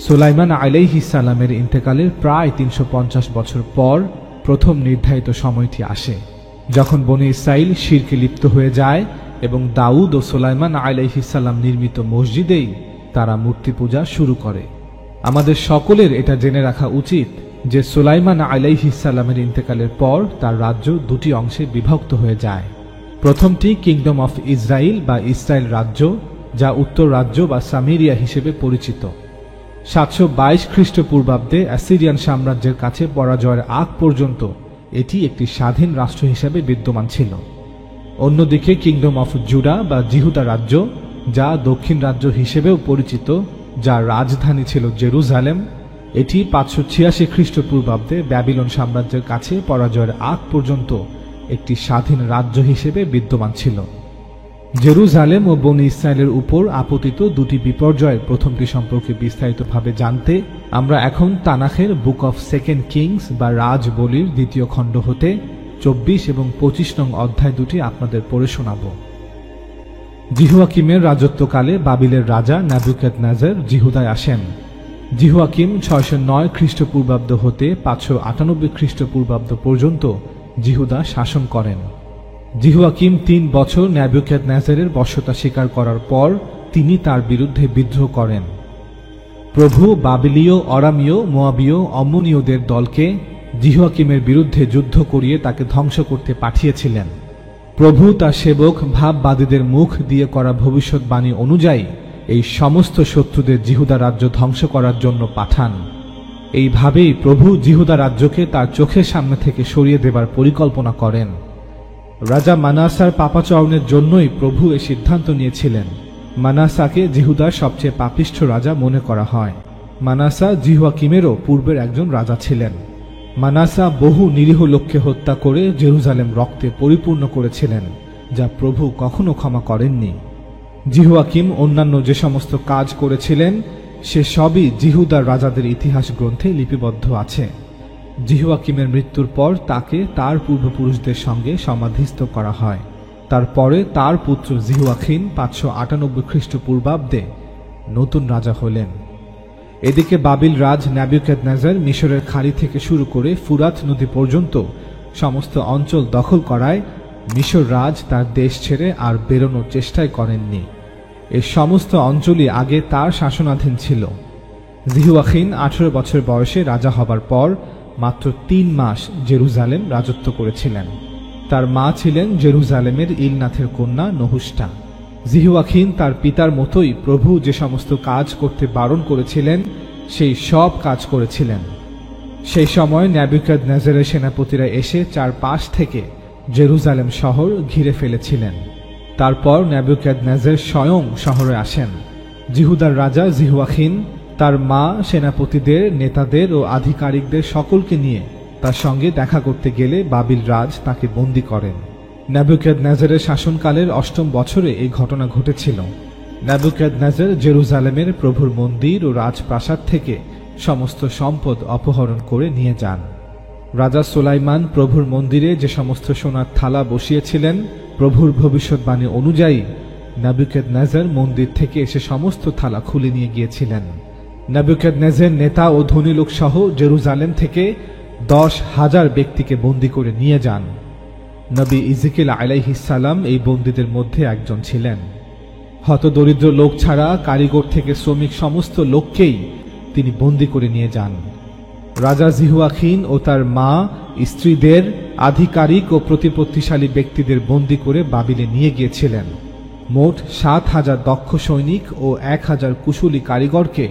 সুলাইমান আলাইহিস সালামের ইন্তেকালের প্রায় 350 বছর পর প্রথম নির্ধারিত সময়টি আসে, যখন বনী ইসরাইল শিরকে লিপ্ত হয়ে যায় এবং দাউদ ও সুলাইমান আলাইহিস সালাম নির্মিত মসজিদেই তারা মূর্তি পূজা শুরু করে। আমাদের সকলের এটা জেনে রাখা উচিত যে সুলাইমান আলাইহিস সালামের ইন্তেকালের পর তার রাজ্য দুটি অংশে বিভক্ত হয়ে যায়। প্রথমটি কিংডম অফ ইসরায়েল বা ইসরায়েল রাজ্য, যা উত্তর রাজ্য বা সামিরিয়া হিসেবে পরিচিত। 722 খ্রিস্টপূর্বাব্দে অ্যাসিরিয়ান সাম্রাজ্যের কাছে পরাজয়ের আগ পর্যন্ত এটি একটি স্বাধীন রাষ্ট্র হিসেবে বিদ্যমান ছিল। অন্যদিকে কিংডম অফ জুডা বা জিহুদা রাজ্য, যা দক্ষিণ রাজ্য হিসেবেও পরিচিত, যার রাজধানী ছিল জেরুজালেম, এটি 586 খ্রিস্টপূর্বাব্দে ব্যাবিলন সাম্রাজ্যের কাছে পরাজয়ের আগ পর্যন্ত একটি স্বাধীন রাজ্য হিসেবে বিদ্যমান ছিল। জেরুজালেম ও বনি ইসরায়েলের উপর আপতিত দুটি বিপর্যয়ের প্রথমটি সম্পর্কে বিস্তারিতভাবে জানতে আমরা এখন তানাখের বুক অফ সেকেন্ড কিংস বা রাজ বলির দ্বিতীয় খণ্ড হতে 24 এবং 25 নং অধ্যায় দুটি আপনাদের পড়ে শোনাব। জিহুয়াকিমের রাজত্বকালে বাবিলের রাজা নেবুকাদনেজার জিহুদায় আসেন। জিহুয়াকিম 609 খ্রিস্টপূর্বাব্দ হতে 598 খ্রিস্টপূর্বাব্দ পর্যন্ত জিহুদা শাসন করেন। জিহুয়াকিম 3 বছর নেবুকাদনেজারের বশ্যতা স্বীকার করার পর তিনি তার বিরুদ্ধে বিদ্রোহ করেন। প্রভু বাবিলীয়, অরামীয়, মোয়াবীয়, অম্মনীয়দের দলকে জিহুয়াকিমের বিরুদ্ধে যুদ্ধ করিয়ে তাকে ধ্বংস করতে পাঠিয়েছিলেন। প্রভু তার সেবক ভাববাদীদের মুখ দিয়ে করা ভবিষ্যৎবাণী অনুযায়ী এই সমস্ত শত্রুদের জিহুদা রাজ্য ধ্বংস করার জন্য পাঠান। এইভাবেই প্রভু জিহুদা রাজ্যকে তার চোখের সামনে থেকে সরিয়ে দেবার পরিকল্পনা করেন। রাজা মানাসার পাপাচরণের জন্যই প্রভু এই সিদ্ধান্ত নিয়েছিলেন। মানাসাকে জিহুদার সবচেয়ে পাপিষ্ঠ রাজা মনে করা হয়। মানাসা জিহুয়াকিমেরও পূর্বের একজন রাজা ছিলেন। মানাসা বহু নিরীহ লোককে হত্যা করে জেরুজালেম রক্তে পরিপূর্ণ করেছিলেন, যা প্রভু কখনো ক্ষমা করেননি। জিহুয়াকিম অন্যান্য যে সমস্ত কাজ করেছিলেন সে সবই জিহুদার রাজাদের ইতিহাস গ্রন্থে লিপিবদ্ধ আছে। জিহুয়াকিমের মৃত্যুর পর তাকে তার পূর্বপুরুষদের সঙ্গে সমাধিস্থ করা হয়। তারপরে তার পুত্র জিহুয়াখিন 598 খ্রিস্টপূর্বাব্দে নতুন রাজা হলেন। এদিকে বাবিল রাজ নেবুকাদনেজার মিশরের খাড়ি থেকে শুরু করে ফুরাত নদী পর্যন্ত সমস্ত অঞ্চল দখল করায় মিশর রাজ তার দেশ ছেড়ে আর বেরোনোর চেষ্টাই করেননি। এই সমস্ত অঞ্চলই আগে তার শাসনাধীন ছিল। জিহুয়াখিন 18 বছর বয়সে রাজা হবার পর মাত্র 3 মাস জেরুজালেম রাজত্ব করেছিলেন। তার মা ছিলেন জেরুজালেমের ইলনাথের কন্যা নহুষ্টা। জিহুয়াখিন তার পিতার মতোই প্রভু যে সমস্ত কাজ করতে বারণ করেছিলেন সেই সব কাজ করেছিলেন। সেই সময় নেবুকাদনেজারের সেনাপতিরা এসে চারপাশ থেকে জেরুজালেম শহর ঘিরে ফেলেছিলেন। তারপর নেবুকাদনেজার স্বয়ং শহরে আসেন। জিহুদার রাজা জিহুয়াখিন তার মা, সেনাপতিদের, নেতাদের ও আধিকারিকদের সকলকে নিয়ে তার সঙ্গে দেখা করতে গেলে বাবিল রাজ তাকে বন্দী করেন। নেবুকাদনেজারের শাসনকালের 8ম বছরে এই ঘটনা ঘটেছিল। নেবুকাদনেজার জেরুজালেমের প্রভুর মন্দির ও রাজপ্রাসাদ থেকে সমস্ত সম্পদ অপহরণ করে নিয়ে যান। রাজা সুলাইমান প্রভুর মন্দিরে যে সমস্ত সোনার থালা বসিয়েছিলেন, প্রভুর ভবিষ্যৎবাণী অনুযায়ী নেবুকাদনেজার মন্দির থেকে এসে সমস্ত থালা খুলে নিয়ে গিয়েছিলেন। নেবুকাদনেজার নেতা ও ধনী লোক সহ জেরুজালেম থেকে 10,000 ব্যক্তিকে বন্দী করে নিয়ে যান। নবী ইজিকেল আলাইহিস সালাম এই বন্দীদের মধ্যে একজন ছিলেন। হতদরিদ্র লোক ছাড়া কারিগর থেকে শ্রমিক সমস্ত লোককেই তিনি বন্দী করে নিয়ে যান। রাজা জিহুয়াখিন ও তার মা, স্ত্রীদের, আধিকারিক ও প্রতিপত্তিশালী ব্যক্তিদের বন্দী করে বাবিলে নিয়ে গিয়েছিলেন। মোট 7,000 দক্ষ সৈনিক ও 1,000 কুশলী কারিগরকে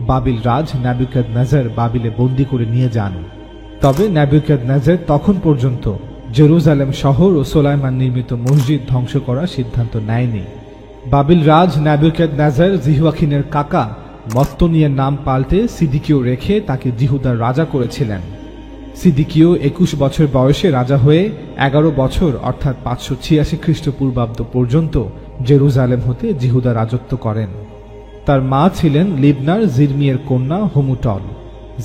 বাবিল রাজ নেবুকাদনেজার বাবিলে বন্দী করে নিয়ে যান। তবে নেবুকাদনেজার তখন পর্যন্ত জেরুজালেম শহর ও সুলাইমান নির্মিত মসজিদ ধ্বংস করার সিদ্ধান্ত নেয়নি। বাবিল রাজ নেবুকাদনেজার জিহুয়াখিনের কাকা মত্তনিয়ের নাম পাল্টে সিদিকিও রেখে তাকে জিহুদার রাজা করেছিলেন। সিদিকিও 21 বছর বয়সে রাজা হয়ে 11 বছর অর্থাৎ 586 খ্রিস্টপূর্বাব্দ পর্যন্ত জেরুজালেম হতে জিহুদা রাজত্ব করেন। তার মা ছিলেন লিবনার জিরমিয়ের কন্যা হমুটল।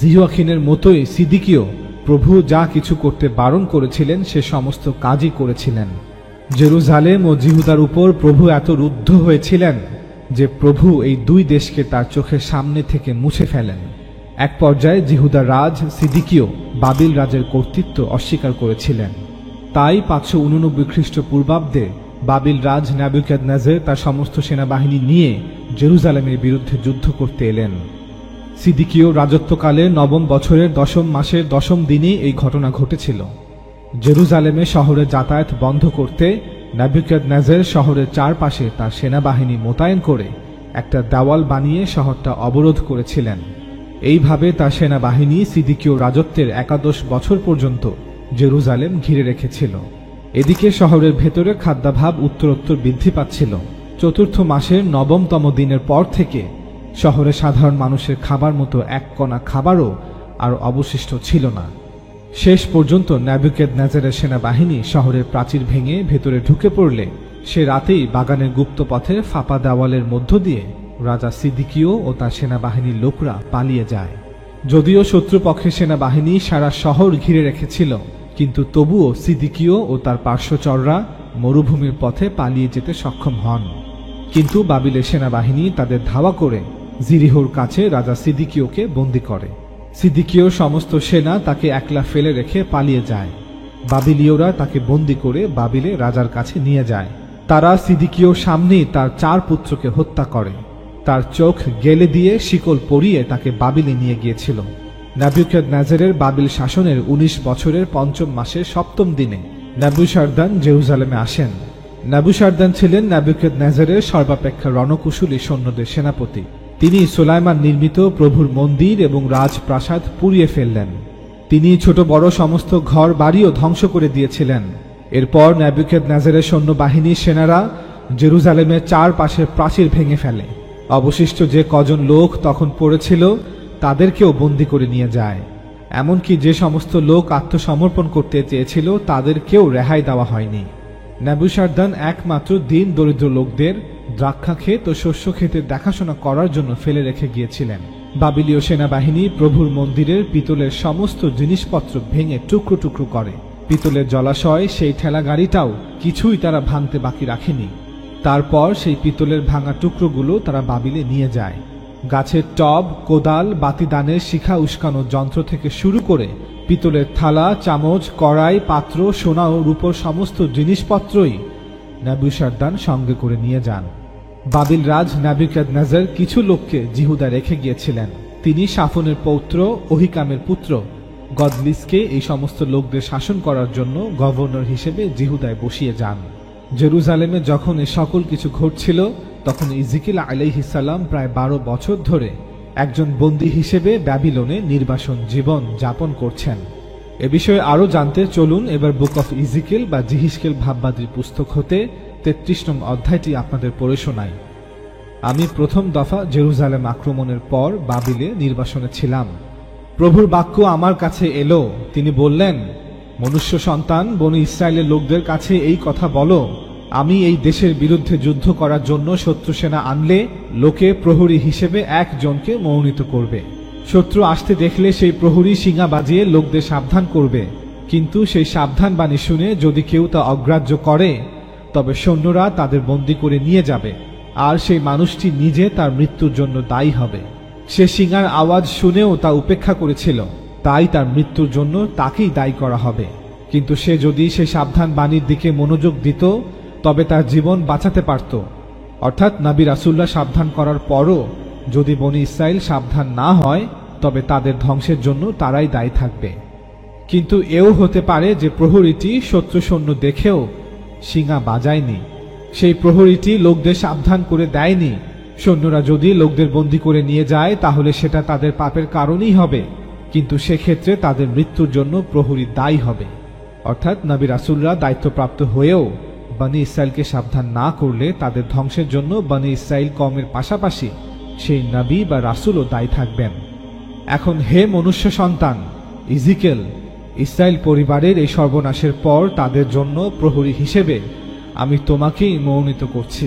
জিহুয়াখিনের মতোই সিদিকিও প্রভু যা কিছু করতে বারণ করেছিলেন সে সমস্ত কাজই করেছিলেন। জেরুজালেম ও জিহুদার উপর প্রভু এত রুদ্ধ হয়েছিলেন যে প্রভু এই দুই দেশকে তার চোখের সামনে থেকে মুছে ফেলেন। এক পর্যায়ে জিহুদার রাজ সিদিকিও বাবিল রাজের কর্তৃত্ব অস্বীকার করেছিলেন। তাই 589 খ্রিস্টপূর্বাব্দে বাবিল রাজ নেবুকাদনেজার তার সমস্ত সেনাবাহিনী নিয়ে জেরুজালেমের বিরুদ্ধে যুদ্ধ করতে এলেন। সিদিকীয় রাজত্বকালের ৯ম বছরের ১০ম মাসের ১০ম দিনে এই ঘটনা ঘটেছিল। জেরুজালেমে শহরে যাতায়াত বন্ধ করতে নেবুকাদনেজার শহরের চারপাশে তার সেনাবাহিনী মোতায়েন করে একটা দেওয়াল বানিয়ে শহরটা অবরোধ করেছিলেন। এইভাবে তার সেনাবাহিনী সিদিকীয় রাজত্বের ১১ বছর পর্যন্ত জেরুজালেম ঘিরে রেখেছিল। এদিকে শহরের ভেতরে খাদ্যাভাব উত্তরোত্তর বৃদ্ধি পাচ্ছিল। চতুর্থ মাসের ৯মতম দিনের পর থেকে শহরে সাধারণ মানুষের খাবার মতো এক কণা খাবারও আর অবশিষ্ট ছিল না। শেষ পর্যন্ত নেবুকাদনেজারের সেনাবাহিনী শহরের প্রাচীর ভেঙে ভেতরে ঢুকে পড়লে সে রাতেই বাগানের গুপ্ত পথে ফাঁপা দেওয়ালের মধ্য দিয়ে রাজা সিদিকীয় ও তার সেনাবাহিনীর লোকরা পালিয়ে যায়। যদিও শত্রুপক্ষের সেনাবাহিনী সারা শহর ঘিরে রেখেছিল, কিন্তু তবুও সিদিকীয় ও তার পার্শ্বচররা মরুভূমির পথে পালিয়ে যেতে সক্ষম হন। কিন্তু বাবিলের সেনাবাহিনী তাদের ধাওয়া করে জিরিহোর কাছে রাজা সিদিকীয়কে বন্দী করে। সিদিকীয়র সমস্ত সেনা তাকে একলা ফেলে রেখে পালিয়ে যায়। বাবিলীয়রা তাকে বন্দী করে বাবিলে রাজার কাছে নিয়ে যায়। তারা সিদিকীয়র সামনেই তার ৪ পুত্রকে হত্যা করে। তার চোখ গেলে দিয়ে শিকল পরিয়ে তাকে বাবিলে নিয়ে গিয়েছিল। নেবুকাদনেজারের বাবিল শাসনের ১৯ বছরের ৫ম মাসের ৭ম দিনে নেবুসারদান জেরুজালেমে আসেন। নেবুসারদান ছিলেন নেবুকাদনেজারের সর্বাপেক্ষা রণকুশলী সৈন্যদের সেনাপতি। তিনি সুলাইমান নির্মিত প্রভুর মন্দির এবং রাজপ্রাসাদ পুড়িয়ে ফেললেন। তিনি ছোট বড় সমস্ত ঘর বাড়িও ধ্বংস করে দিয়েছিলেন। এরপর নেবুকাদনেজারের সৈন্যবাহিনীর সেনারা জেরুজালেমের চারপাশের প্রাচীর ভেঙে ফেলে। অবশিষ্ট যে কজন লোক তখন পড়েছিল তাদেরকেও বন্দী করে নিয়ে যায়। এমনকি যে সমস্ত লোক আত্মসমর্পণ করতে চেয়েছিল তাদেরকেও রেহাই দেওয়া হয়নি। নেবুসারদান একমাত্র দিন দরিদ্র লোকদের দ্রাক্ষা ক্ষেত ও শস্য ক্ষেতের দেখাশোনা করার জন্য ফেলে রেখে গিয়েছিলেন। বাবিলীয় সেনাবাহিনী প্রভুর মন্দিরের পিতলের সমস্ত জিনিসপত্র ভেঙে টুকরো টুকরো করে। পিতলের জলাশয় সেই ঠেলা গাড়িটাও কিছুই তারা ভাঙতে বাকি রাখেনি। তারপর সেই পিতলের ভাঙা টুকরোগুলো তারা বাবিলে নিয়ে যায়। গাছের টব, কোদাল, বাতিদানের শিখা উস্কানোর যন্ত্র থেকে শুরু করে পিতলের থালা, চামচ, কড়াই, পাত্র, সোনা ও রূপোর সমস্ত জিনিসপত্রই নেবুসারদান সঙ্গে করে নিয়ে যান। বাবিল রাজ নেবুকাদনেজার কিছু লোককে জিহুদা রেখে গিয়েছিলেন। তিনি শাফনের পৌত্র অহিকামের পুত্র গদলিসকে এই সমস্ত লোকদের শাসন করার জন্য গভর্নর হিসেবে জিহুদায় বসিয়ে যান। জেরুজালেমে যখন এ সকল কিছু ঘটছিল তখন ইজিকিল আলাইহিস সালাম প্রায় ১২ বছর ধরে একজন বন্দী হিসেবে ব্যাবিলনে নির্বাসন জীবন যাপন করছেন। এ বিষয়ে আরও জানতে চলুন এবার বুক অফ ইজিকিল বা জিহিজকেল ভাববাদীর পুস্তক হতে ৩৩ নং অধ্যায়টি আপনাদের পড়ে শোনাই। আমি প্রথম দফা জেরুজালেম আক্রমণের পর বাবিলে নির্বাসনে ছিলাম। প্রভুর বাক্য আমার কাছে এলো। তিনি বললেন, মনুষ্য সন্তান, বনি ইসরায়েলের লোকদের কাছে এই কথা বলো, আমি এই দেশের বিরুদ্ধে যুদ্ধ করার জন্য শত্রু সেনা আনলে লোকে প্রহরী হিসেবে একজনকে মনোনীত করবে। শত্রু আসতে দেখলে সেই প্রহরী শিঙা বাজিয়ে লোকদের সাবধান করবে। কিন্তু সেই সাবধান বাণী শুনে যদি কেউ তা অগ্রাহ্য করে তবে সৈন্যরা তাদের বন্দী করে নিয়ে যাবে, আর সেই মানুষটি নিজে তার মৃত্যুর জন্য দায়ী হবে। সে শিঙার আওয়াজ শুনেও তা উপেক্ষা করেছিল, তাই তার মৃত্যুর জন্য তাকেই দায়ী করা হবে। কিন্তু সে যদি সেই সাবধান বাণীর দিকে মনোযোগ দিত তবে তার জীবন বাঁচাতে পারত। অর্থাৎ নবী রাসূলুল্লাহ সাবধান করার পরও যদি বনি ইসরাইল সাবধান না হয় তবে তাদের ধ্বংসের জন্য তারাই দায়ী থাকবে। কিন্তু এও হতে পারে যে প্রহরীটি শত্রু সৈন্য দেখেও শিঙা বাজায়নি, সেই প্রহরীটি লোকদের সাবধান করে দেয়নি। সৈন্যরা যদি লোকদের বন্দী করে নিয়ে যায় তাহলে সেটা তাদের পাপের কারণেই হবে, কিন্তু সেক্ষেত্রে তাদের মৃত্যুর জন্য প্রহরী দায়ী হবে। অর্থাৎ নবী রাসূলরা দায়িত্বপ্রাপ্ত হয়েও বনি ইসরায়েলকে সাবধান না করলে তাদের ধ্বংসের জন্য বনি ইসরায়েল কওমের পাশাপাশি সেই নবী বা রাসূলও দায়ী থাকবেন। এখন হে মনুষ্য সন্তান, ইজিকেল ইসরায়েল পরিবারের এই সর্বনাশের পর তাদের জন্য প্রহরী হিসেবে আমি তোমাকেই মনোনীত করছি।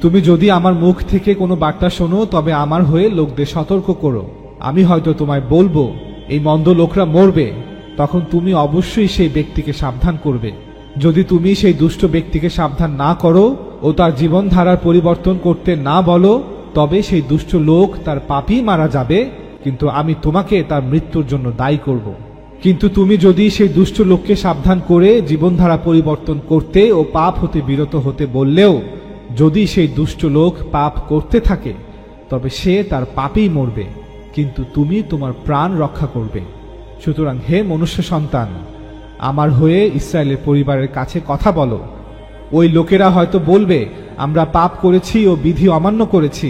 তুমি যদি আমার মুখ থেকে কোনো বার্তা শোনো তবে আমার হয়ে লোকদের সতর্ক করো। আমি হয়তো তোমায় বলবো এই মন্দ লোকরা মরবে, তখন তুমি অবশ্যই সেই ব্যক্তিকে সাবধান করবে। যদি তুমি সেই দুষ্ট ব্যক্তিকে সাবধান না করো ও তার জীবনধারার পরিবর্তন করতে না বলো তবে সেই দুষ্ট লোক তার পাপই মারা যাবে, কিন্তু আমি তোমাকে তার মৃত্যুর জন্য দায়ী করব। কিন্তু তুমি যদি সেই দুষ্ট লোককে সাবধান করে জীবনধারা পরিবর্তন করতে ও পাপ হতে বিরত হতে বললেও যদি সেই দুষ্ট লোক পাপ করতে থাকে তবে সে তার পাপেই মরবে, কিন্তু তুমি তোমার প্রাণ রক্ষা করবে। সুতরাং হে মনুষ্য সন্তান, আমার হয়ে ইসরায়েলের পরিবারের কাছে কথা বলো। ওই লোকেরা হয়তো বলবে, আমরা পাপ করেছি ও বিধি অমান্য করেছি,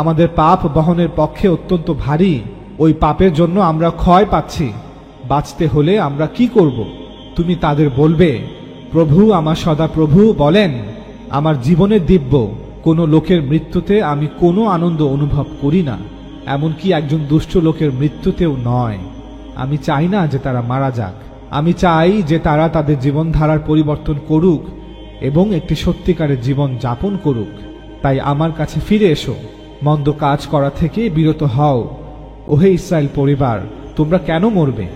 আমাদের পাপ বহনের পক্ষে অত্যন্ত ভারী, ওই পাপের জন্য আমরা ক্ষয় পাচ্ছি, বাঁচতে হলে আমরা কি করব? তুমি তাদের বলবে, প্রভু আমার সদাপ্রভু বলেন, আমার জীবনের দিব্য কোনো লোকের মৃত্যুতে আমি কোনো আনন্দ অনুভব করি না, এমনকি একজন দুষ্ট লোকের মৃত্যুতেও নয়। আমি চাই না যে তারা মারা যাক, আমি চাই যে তারা তাদের জীবনধারার পরিবর্তন করুক এবং একটি সত্যিকারের জীবন যাপন করুক। তাই আমার কাছে ফিরে এসো, মন্দ কাজ করা থেকে বিরত হও। ওহে ইসরায়েল পরিবার, তোমরা কেন মরবে?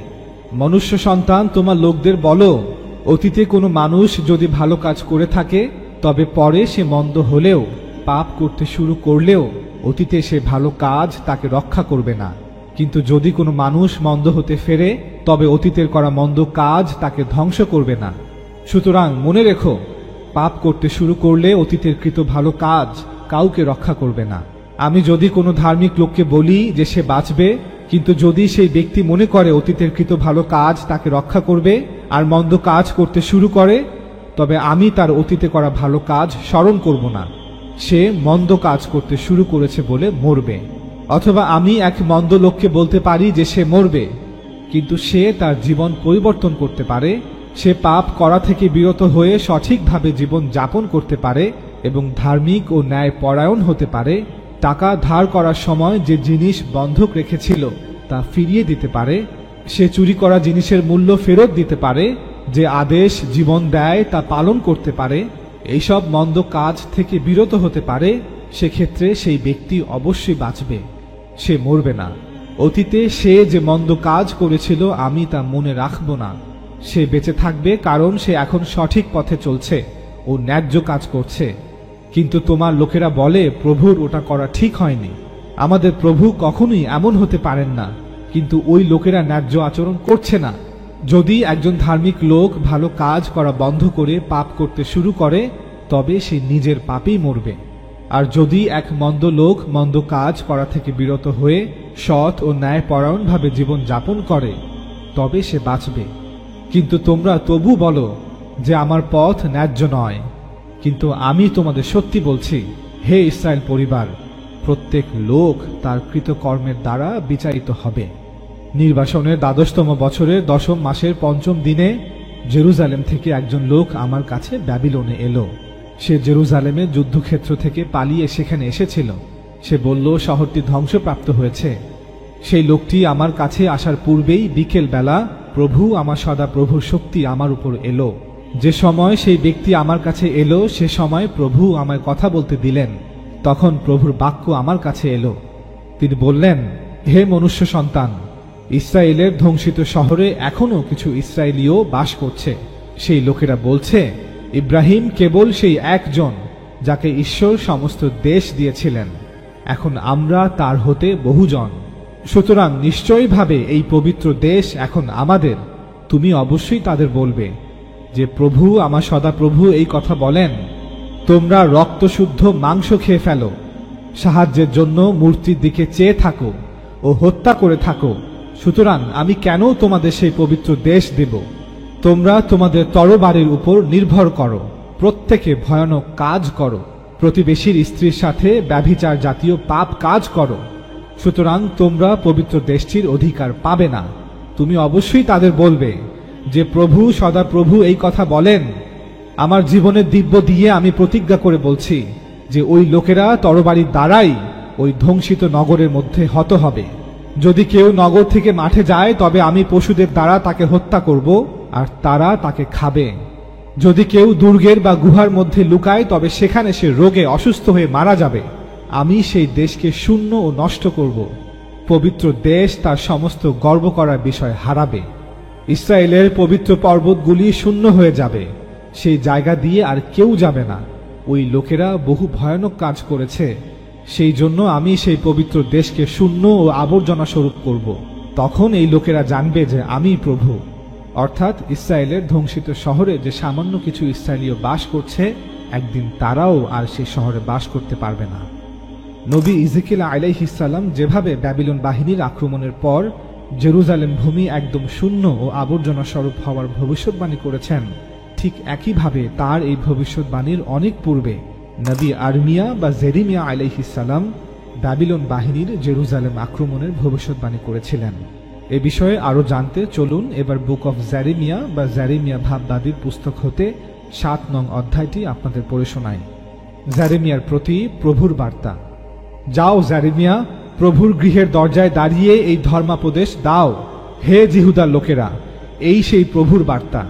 মনুষ্য সন্তান, তোমার লোকদের বলো, অতীতে কোনো মানুষ যদি ভালো কাজ করে থাকে, তবে পরে সে মন্দ হলেও, পাপ করতে শুরু করলেও অতীতে সে ভালো কাজ তাকে রক্ষা করবে না। কিন্তু যদি কোনো মানুষ মন্দ হতে ফেরে, তবে অতীতের করা মন্দ কাজ তাকে ধ্বংস করবে না। সুতরাং মনে রেখো, পাপ করতে শুরু করলে অতীতের কৃত ভালো কাজ কাউকে রক্ষা করবে না। আমি যদি কোনো ধার্মিক লোককে বলি যে সে বাঁচবে, কিন্তু যদি সেই ব্যক্তি মনে করে অতীতের কৃত ভালো কাজ তাকে রক্ষা করবে আর মন্দ কাজ করতে শুরু করে, তবে আমি তার অতীতে করা ভালো কাজ স্মরণ করব না। সে মন্দ কাজ করতে শুরু করেছে বলে মরবে। অথবা আমি এক মন্দ লোককে বলতে পারি যে সে মরবে, কিন্তু সে তার জীবন পরিবর্তন করতে পারে, সে পাপ করা থেকে বিরত হয়ে সঠিকভাবে জীবন যাপন করতে পারে এবং ধার্মিক ও ন্যায় পরায়ণ হতে পারে, টাকা ধার করার সময় যে জিনিস বন্ধক রেখেছিল তা ফিরিয়ে দিতে পারে, সে চুরি করা জিনিসের মূল্য ফেরত দিতে পারে, যে আদেশ জীবন দেয় তা পালন করতে পারে, এইসব মন্দ কাজ থেকে বিরত হতে পারে, সেক্ষেত্রে সেই ব্যক্তি অবশ্যই বাঁচবে, সে মরবে না। অতীতে সে যে মন্দ কাজ করেছিল আমি তা মনে রাখব না। সে বেঁচে থাকবে, কারণ সে এখন সঠিক পথে চলছে ও ন্যায্য কাজ করছে। কিন্তু তোমার লোকেরা বলে, প্রভুর ওটা করা ঠিক হয়নি, আমাদের প্রভু কখনোই এমন হতে পারেন না। কিন্তু ওই লোকেরা ন্যায্য আচরণ করছে না। যদি একজন ধার্মিক লোক ভালো কাজ করা বন্ধ করে পাপ করতে শুরু করে, তবে সে নিজের পাপেই মরবে। আর যদি এক মন্দ লোক মন্দ কাজ করা থেকে বিরত হয়ে সৎ ও ন্যায়পরায়ণভাবে জীবন যাপন করে, তবে সে বাঁচবে। কিন্তু তোমরা তবু বলো যে আমার পথ ন্যায্য নয়। কিন্তু আমি তোমাদের সত্যি বলছি, হে ইসরায়েল পরিবার, প্রত্যেক লোক তার কৃতকর্মের দ্বারা বিচারিত হবে। নির্বাসনের ১২তম বছরের ১০ম মাসের ৫ম দিনে জেরুজালেম থেকে একজন লোক আমার কাছে ব্যাবিলনে এলো। সে জেরুজালেমের যুদ্ধক্ষেত্র থেকে পালিয়ে সেখানে এসেছিল। সে বলল, শহরটি ধ্বংসপ্রাপ্ত হয়েছে। সেই লোকটি আমার কাছে আসার পূর্বেই বিকেল বেলা প্রভু আমার সদাপ্রভুর শক্তি আমার উপর এলো। যে সময় সেই ব্যক্তি আমার কাছে এলো, সে সময় প্রভু আমায় কথা বলতে দিলেন। তখন প্রভুর বাক্য আমার কাছে এলো। তিনি বললেন, হে মনুষ্য সন্তান, ইসরায়েলের ধ্বংসিত শহরে এখনো কিছু ইসরায়েলীয় বাস করছে। সেই লোকেরা বলছে, ইব্রাহিম কেবল সেই একজন যাকে ঈশ্বর সমস্ত দেশ দিয়েছিলেন, এখন আমরা তার হতে বহুজন। সুতরাং নিশ্চয়ইভাবে এই পবিত্র দেশ এখন আমাদের। তুমি অবশ্যই তাদের বলবে যে, প্রভু আমার সদাপ্রভু এই কথা বলেন, তোমরা রক্তশুদ্ধ মাংস খেয়ে ফেলো, সাহায্যের জন্য মূর্তির দিকে চেয়ে থাকো ও হত্যা করে থাকো। সুতরাং আমি কেন তোমাদের সেই পবিত্র দেশ দেব? তোমরা তোমাদের তরবারির উপর নির্ভর করো, প্রত্যেকে ভয়ানক কাজ করো, প্রতিবেশীর স্ত্রীর সাথে ব্যভিচার জাতীয় পাপ কাজ করো। সুতরাং তোমরা পবিত্র দেশটির অধিকার পাবে না। তুমি অবশ্যই তাদের বলবে যে, প্রভু সদাপ্রভু এই কথা বলেন, আমার জীবনের দিব্য দিয়ে আমি প্রতিজ্ঞা করে বলছি যে ওই লোকেরা তরবারির দ্বারাই ওই ধ্বংসিত নগরের মধ্যে হত হবে। যদি কেউ নগর থেকে মাঠে যায়, তবে আমি পশুদের দ্বারা তাকে হত্যা করব আর তারা তাকে খাবে। যদি কেউ দুর্গের বা গুহার মধ্যে লুকায়, তবে সেখানে সে রোগে অসুস্থ হয়ে মারা যাবে। আমি সেই দেশকে শূন্য ও নষ্ট করব। পবিত্র দেশ তার সমস্ত গর্ব করার বিষয় হারাবে। ইসরায়েলের পবিত্র পর্বতগুলি শূন্য হয়ে যাবে, সেই জায়গা দিয়ে আর কেউ যাবে না। ওই লোকেরা বহু ভয়ানক কাজ করেছে, সেই জন্য আমি সেই পবিত্র দেশকে শূন্য ও আবর্জনা স্বরূপ করব। তখন এই লোকেরা জানবে যে আমি প্রভু। অর্থাৎ ইসরায়েলের ধ্বংসিত শহরে যে সামান্য কিছু ইসরায়েলীয় বাস করছে, একদিন তারাও আর সেই শহরে বাস করতে পারবে না। নবী ইজিকিল আলাইহিস সালাম যেভাবে ব্যাবিলন বাহিনীর আক্রমণের পর জেরুজালেম ভূমি একদম শূন্য ও আবর্জনা স্বরূপ হওয়ার ভবিষ্যৎবাণী করেছেন, ঠিক একইভাবে তার এই ভবিষ্যৎবাণীর অনেক পূর্বে নবী আরমিয়া বা জেরিমিয়া আলাইহিস সালাম ব্যাবিলন বাহিনীর জেরুজালেম আক্রমণের ভবিষ্যৎবাণী করেছিলেন। এ বিষয়ে আরও জানতে চলুন এবার বুক অফ জেরেমিয়া বা জেরেমিয়া ভাববাদীর পুস্তক হতে 7 নং অধ্যায়টি আপনাদের পড়ে শোনাই। জেরেমিয়ার প্রতি প্রভুর বার্তা। যাও জেরেমিয়া, প্রভুর গৃহের দরজায় দাঁড়িয়ে এই ধর্মাপদেশ দাও, হে জিহুদার লোকেরা, এই সেই প্রভুর বার্তা।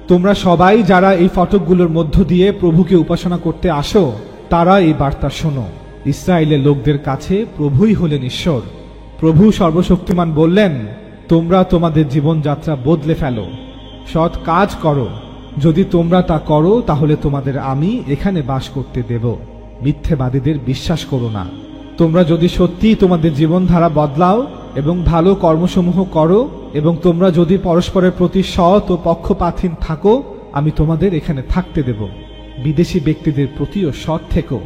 তোমরা সবাই যারা এই ফটকগুলোর মধ্য দিয়ে প্রভুকে উপাসনা করতে আসো, তারা এই বার্তা শোনো। ইসরায়েলের লোকদের কাছে প্রভুই হলেন ঈশ্বর। প্রভু সর্বশক্তিমান বললেন, তোমরা তোমাদের জীবনযাত্রা বদলে ফেলো, সৎ কাজ করো। যদি তোমরা তা করো তাহলে তোমাদের আমি এখানে বাস করতে দেব। মিথ্যেবাদীদের বিশ্বাস করো না। তোমরা যদি সত্যিই তোমাদের জীবনধারা বদলাও এবং ভালো কর্মসমূহ করো এবং তোমরা যদি পরস্পরের প্রতি সৎ ও পক্ষপাতহীন থাকো, আমি তোমাদের এখানে থাকতে দেব। বিদেশি ব্যক্তিদের প্রতিও সৎ থেকো।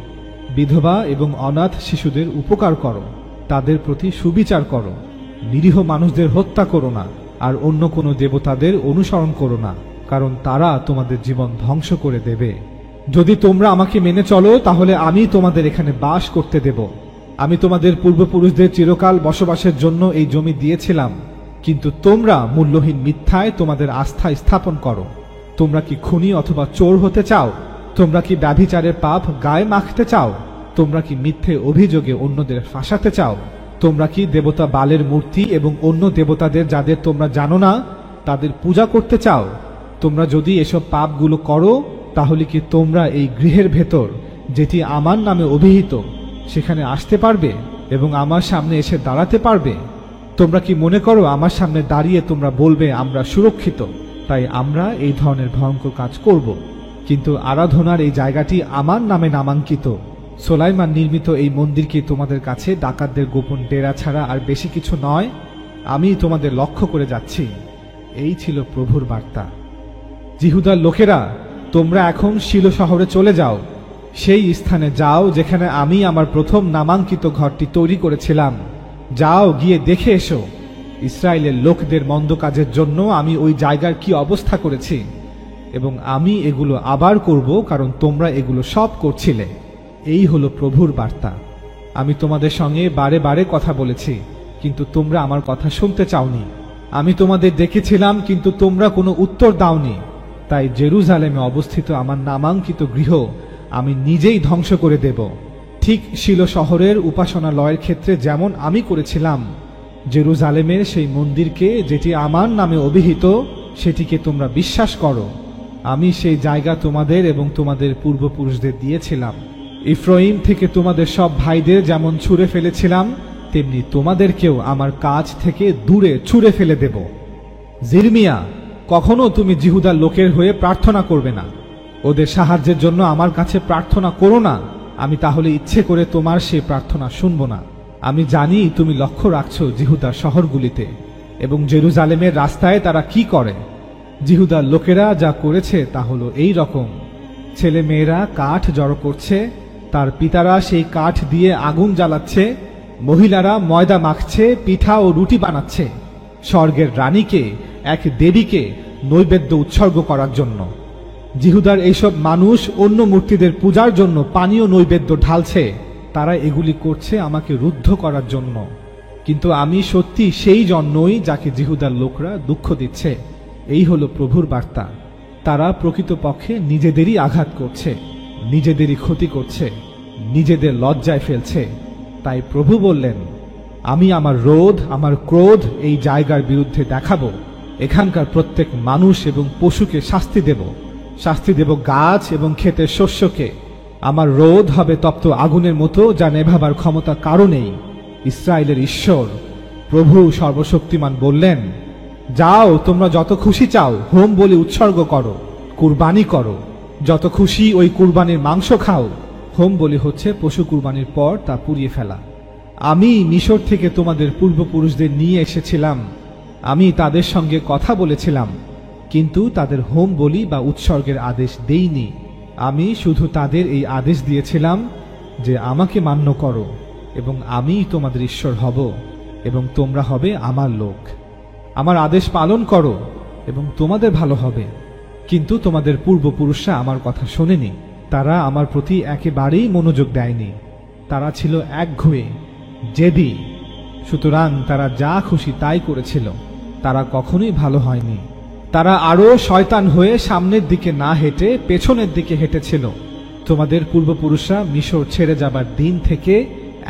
বিধবা এবং অনাথ শিশুদের উপকার করো, তাদের প্রতি সুবিচার করো। নিরীহ মানুষদের হত্যা করো না, আর অন্য কোনো দেবতাদের অনুসরণ করো না, কারণ তারা তোমাদের জীবন ধ্বংস করে দেবে। যদি তোমরা আমাকে মেনে চলো তাহলে আমি তোমাদের এখানে বাস করতে দেব। আমি তোমাদের পূর্বপুরুষদের চিরকাল বসবাসের জন্য এই জমি দিয়েছিলাম, কিন্তু তোমরা মূল্যহীন মিথ্যায় তোমাদের আস্থা স্থাপন করো। তোমরা কি খুনি অথবা চোর হতে চাও? তোমরা কি ব্যভিচারের পাপ গায়ে মাখতে চাও? তোমরা কি মিথ্যে অভিযোগে অন্যদের ফাঁসাতে চাও? তোমরা কি দেবতা বালের মূর্তি এবং অন্য দেবতাদের যাদের তোমরা জানো না তাদের পূজা করতে চাও? তোমরা যদি এসব পাপগুলো করো তাহলে কি তোমরা এই গৃহের ভেতর, যেটি আমার নামে অভিহিত, সেখানে আসতে পারবে এবং আমার সামনে এসে দাঁড়াতে পারবে? তোমরা কি মনে করো আমার সামনে দাঁড়িয়ে তোমরা বলবে আমরা সুরক্ষিত, তাই আমরা এই ধরনের ভয়ঙ্কর কাজ করব? কিন্তু আরাধনার এই জায়গাটি আমার নামে নামাঙ্কিত। সোলাইমান নির্মিত এই মন্দির কি তোমাদের কাছে ডাকাতদের গোপন ডেরা ছাড়া আর বেশি কিছু নয়? আমি তোমাদের লক্ষ্য করে যাচ্ছি। এই ছিল প্রভুর বার্তা। জিহুদার লোকেরা, তোমরা এখন শিলো শহরে চলে যাও। সেই স্থানে যাও যেখানে আমি আমার প্রথম নামাঙ্কিত ঘরটি তৈরি করেছিলাম। যাও, গিয়ে দেখে এসো। ইসরায়েলের লোকদের মন্দ কাজের জন্য আমি ওই জায়গার কি অবস্থা করেছি, এবং আমি এগুলো আবার করব, কারণ তোমরা এগুলো সব করছিলে। এই হলো প্রভুর বার্তা। আমি তোমাদের সঙ্গে বারে বারে কথা বলেছি, কিন্তু তোমরা আমার কথা শুনতে চাওনি। আমি তোমাদের ডেকেছিলাম, কিন্তু তোমরা কোনো উত্তর দাওনি। তাই জেরুজালেমে অবস্থিত আমার নামাঙ্কিত গৃহ আমি নিজেই ধ্বংস করে দেব, ঠিক শিলো শহরের উপাসনালয়ের ক্ষেত্রে যেমন আমি করেছিলাম। জেরুজালেমের সেই মন্দিরকে, যেটি আমার নামে অভিহিত, সেটিকে তোমরা বিশ্বাস করো। আমি সেই জায়গা তোমাদের এবং তোমাদের পূর্বপুরুষদের দিয়েছিলাম। ইফ্রাইম থেকে তোমাদের সব ভাইদের যেমন ছুঁড়ে ফেলেছিলাম, তেমনি তোমাদেরকেও আমার কাছ থেকে দূরে ছুঁড়ে ফেলে দেব। জিরমিয়া, কখনো তুমি জিহুদার লোকের হয়ে প্রার্থনা করবে না। ওদের সাহায্যের জন্য আমার কাছে প্রার্থনা করো না। আমি তাহলে ইচ্ছে করে তোমার সেই প্রার্থনা শুনব না। আমি জানি তুমি লক্ষ্য রাখছো জিহুদার শহরগুলিতে এবং জেরুজালেমের রাস্তায় তারা কি করে। জিহুদার লোকেরা যা করেছে তা হলো এই রকম। ছেলে মেয়েরা কাঠ জড়ো করছে, তার পিতারা সেই কাঠ দিয়ে আগুন জ্বালাচ্ছে, মহিলারা ময়দা মাখছে, পিঠা ও রুটি বানাচ্ছে, স্বর্গের রানীকে, এক দেবীকে নৈবেদ্য উৎসর্গ করার জন্য। জিহুদার এইসব মানুষ অন্য মূর্তিদের পূজার জন্য পানীয় নৈবেদ্য ঢালছে। তারা এগুলি করছে আমাকে রুদ্ধ করার জন্য, কিন্তু আমি সত্যি সেই জন্যই যাকে জিহুদার লোকরা দুঃখ দিচ্ছে। এই হলো প্রভুর বার্তা। তারা প্রকৃতপক্ষে নিজেদেরই আঘাত করছে, নিজেদেরই ক্ষতি করছে, নিজেদের লজ্জায় ফেলছে। তাই প্রভু বললেন, আমি আমার রোধ, আমার ক্রোধ এই জায়গার বিরুদ্ধে দেখাবো। এখানকার প্রত্যেক মানুষ এবং পশুকে শাস্তি দেব, শাস্তি দেব গাছ এবং ক্ষেতের শস্যকে। আমার রোধ হবে তপ্ত আগুনের মতো, যা নেভাবার ক্ষমতা কারো নেই। ইসরায়েলের ঈশ্বর প্রভু সর্বশক্তিমান বললেন, যাও, তোমরা যত খুশি চাও হোম বলি উৎসর্গ করো, কুরবানি করো, যত খুশি ওই কুরবানির মাংস খাও। হোম বলি হচ্ছে পশু কুরবানির পর তা পুড়িয়ে ফেলা। আমি মিশর থেকে তোমাদের পূর্বপুরুষদের নিয়ে এসেছিলাম। আমি তাদের সঙ্গে কথা বলেছিলাম, কিন্তু তাদের হোম বলি বা উৎসর্গের আদেশ দেইনি। আমি শুধু তাদের এই আদেশ দিয়েছিলাম যে আমাকে মান্য করো এবং আমিই তোমাদের ঈশ্বর হব, এবং তোমরা হবে আমার লোক। আমার আদেশ পালন করো এবং তোমাদের ভালো হবে। কিন্তু তোমাদের পূর্বপুরুষরা আমার কথা শোনেনি, তারা আমার প্রতি একেবারেই মনোযোগ দেয়নি। তারা ছিল একঘুয়ে, জেদি, সুতরাং তারা যা খুশি তাই করেছিল। তারা কখনোই ভালো হয়নি। তারা আরো শয়তান হয়ে সামনের দিকে না হেঁটে পেছনের দিকে হেঁটেছিল। তোমাদের পূর্বপুরুষরা মিশর ছেড়ে যাবার দিন থেকে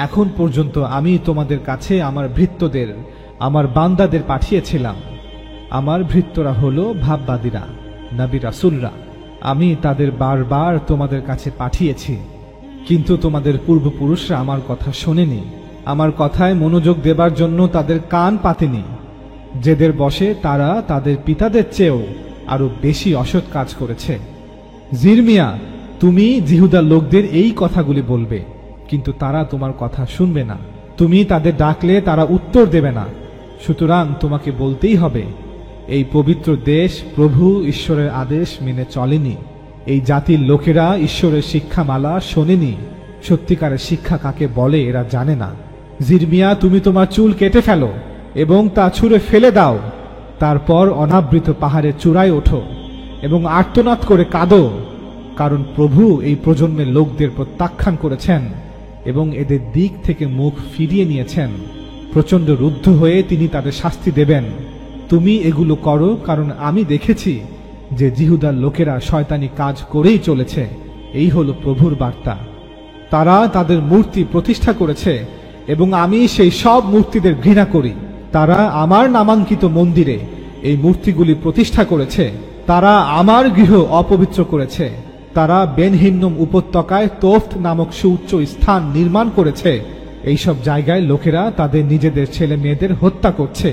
এখন পর্যন্ত আমি তোমাদের কাছে আমার ভৃত্যদের, আমার বান্দাদের পাঠিয়েছিলাম। আমার ভৃত্যরা হলো ভাববাদীরা, নবী রাসূলরা। আমি তাদের বারবার তোমাদের কাছে পাঠিয়েছি, কিন্তু তোমাদের পূর্বপুরুষরা আমার কথা শোনেনি। আমার কথায় মনোযোগ দেবার জন্য তাদের কান পাতেনি। জেদের বশে তারা তাদের পিতাদের চেয়েও আরো বেশি অসৎ কাজ করেছে। জিরমিয়া, তুমি জিহুদার লোকদের এই কথাগুলি বলবে, কিন্তু তারা তোমার কথা শুনবে না। তুমি তাদের ডাকলে তারা উত্তর দেবে না। সুতরাং তোমাকে বলতেই হবে, এই পবিত্র দেশ প্রভু ঈশ্বরের আদেশ মেনে চলেনি। এই জাতির লোকেরা ঈশ্বরের শিক্ষামালা শোনেনি। সত্যিকারের শিক্ষা কাকে বলে এরা জানে না। জিরমিয়া, তুমি তোমার চুল কেটে ফেলো এবং তা ছুঁড়ে ফেলে দাও। তারপর অনাবৃত পাহাড়ের চূড়ায় ওঠো এবং আর্তনাদ করে কাঁদো, কারণ প্রভু এই প্রজন্মের লোকদের প্রত্যাখ্যান করেছেন এবং এদের দিক থেকে মুখ ফিরিয়ে নিয়েছেন। প্রচণ্ড রুদ্ধ হয়ে তিনি তাদের শাস্তি দেবেন। তুমি এগুলো করো, কারণ আমি দেখেছি যে জিহুদার লোকেরা শয়তানি কাজ করেই চলেছে। এই হলো প্রভুর বার্তা। তারা তাদের মূর্তি প্রতিষ্ঠা করেছে এবং আমি সেই সব মূর্তিদের ঘৃণা করি। তারা আমার নামাঙ্কিত মন্দিরে এই মূর্তিগুলি প্রতিষ্ঠা করেছে। তারা আমার গৃহ অপবিত্র করেছে। তারা বেন হিন্নম উপত্যকায় তোফত নামক সুউচ্চ স্থান নির্মাণ করেছে। এইসব জায়গায় লোকেরা তাদের নিজেদের ছেলে মেয়েদের হত্যা করছে।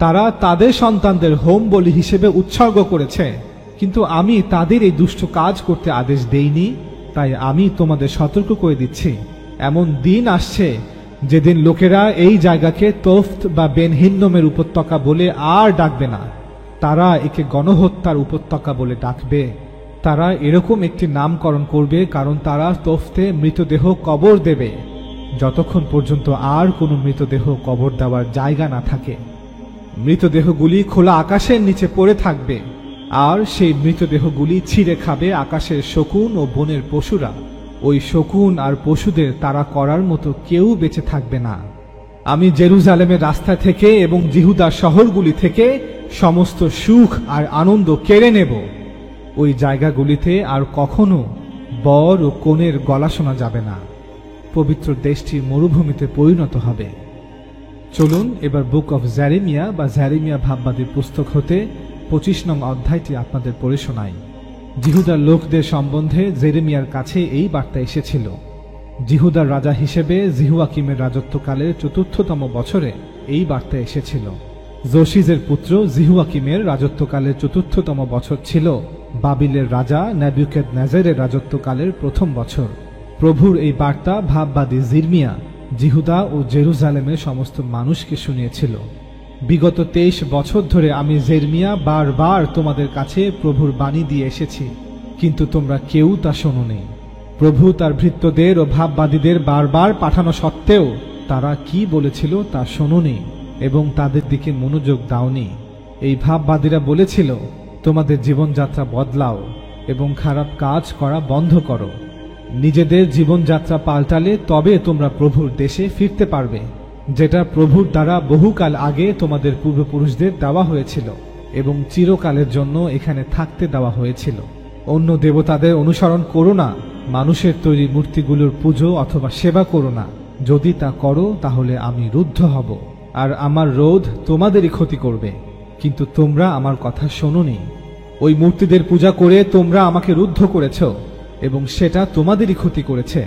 তারা তাদের সন্তানদের হোম বলি হিসেবে উৎসর্গ করেছে। কিন্তু আমি তাদের এই দুষ্ট কাজ করতে আদেশ দেইনি। তাই আমি তোমাদের সতর্ক করে দিচ্ছি, এমন দিন আসছে যেদিন লোকেরা এই জায়গাকে তোফত বা বেন হিন্নমের উপত্যকা বলে আর ডাকবে না। তারা একে গণহত্যার উপত্যকা বলে ডাকবে। তারা এরকম একটি নামকরণ করবে কারণ তারা তোফতে মৃতদেহ কবর দেবে, যতক্ষণ পর্যন্ত আর কোনো মৃতদেহ কবর দেওয়ার জায়গা না থাকে। মৃতদেহগুলি খোলা আকাশের নিচে পড়ে থাকবে, আর সেই মৃতদেহগুলি ছিঁড়ে খাবে আকাশের শকুন ও বনের পশুরা। ওই শকুন আর পশুদের তারা করার মতো কেউ বেঁচে থাকবে না। আমি জেরুজালেমের রাস্তা থেকে এবং জিহুদার শহরগুলি থেকে সমস্ত সুখ আর আনন্দ কেড়ে নেব। ওই জায়গাগুলিতে আর কখনো বর ও কনের গলা শোনা যাবে না। পবিত্র দেশটি মরুভূমিতে পরিণত হবে। চলুন এবার বুক অফ জেরেমিয়া বা জেরেমিয়া ভাববাদীর পুস্তক হতে 25 নং অধ্যায়টি আপনাদের পড়ে শোনাই। জিহুদার লোকদের সম্বন্ধে জেরেমিয়ার কাছে এই বার্তা এসেছিল। জিহুদার রাজা হিসেবে জিহুয়াকিমের রাজত্বকালের ৪র্থতম বছরে এই বার্তা এসেছিল। জোশিজের পুত্র জিহুয়াকিমের রাজত্বকালের ৪র্থতম বছর ছিল বাবিলের রাজা নেবুকাদনেজারের রাজত্বকালের প্রথম বছর। প্রভুর এই বার্তা ভাববাদী জিরমিয়া জিহুদা ও জেরুজালেমের সমস্ত মানুষকে শুনিয়েছিল। বিগত 23 বছর ধরে আমি জেরমিয়া বারবার তোমাদের কাছে প্রভুর বাণী দিয়ে এসেছি, কিন্তু তোমরা কেউ তা শোনোনি। প্রভু তার ভৃত্যদের ও ভাববাদীদের বারবার পাঠানো সত্ত্বেও তারা কি বলেছিল তা শোনোনি এবং তাদের দিকে মনোযোগ দাওনি। এই ভাববাদীরা বলেছিল, তোমাদের জীবনযাত্রা বদলাও এবং খারাপ কাজ করা বন্ধ করো। নিজেদের জীবনযাত্রা পাল্টালে তবে তোমরা প্রভুর দেশে ফিরতে পারবে, যেটা প্রভুর দ্বারা বহুকাল আগে তোমাদের পূর্বপুরুষদের দেওয়া হয়েছিল এবং চিরকালের জন্য এখানে থাকতে দেওয়া হয়েছিল। অন্য দেবতাদের অনুসরণ করো না। মানুষের তৈরি মূর্তিগুলোর পুজো অথবা সেবা করো না। যদি তা করো তাহলে আমি রুদ্ধ হব, আর আমার রোধ তোমাদেরই ক্ষতি করবে। কিন্তু তোমরা আমার কথা শোনোনি। ওই মূর্তিদের পূজা করে তোমরা আমাকে রুদ্ধ করেছ এবং সেটা তোমাদেরই ক্ষতি করেছে।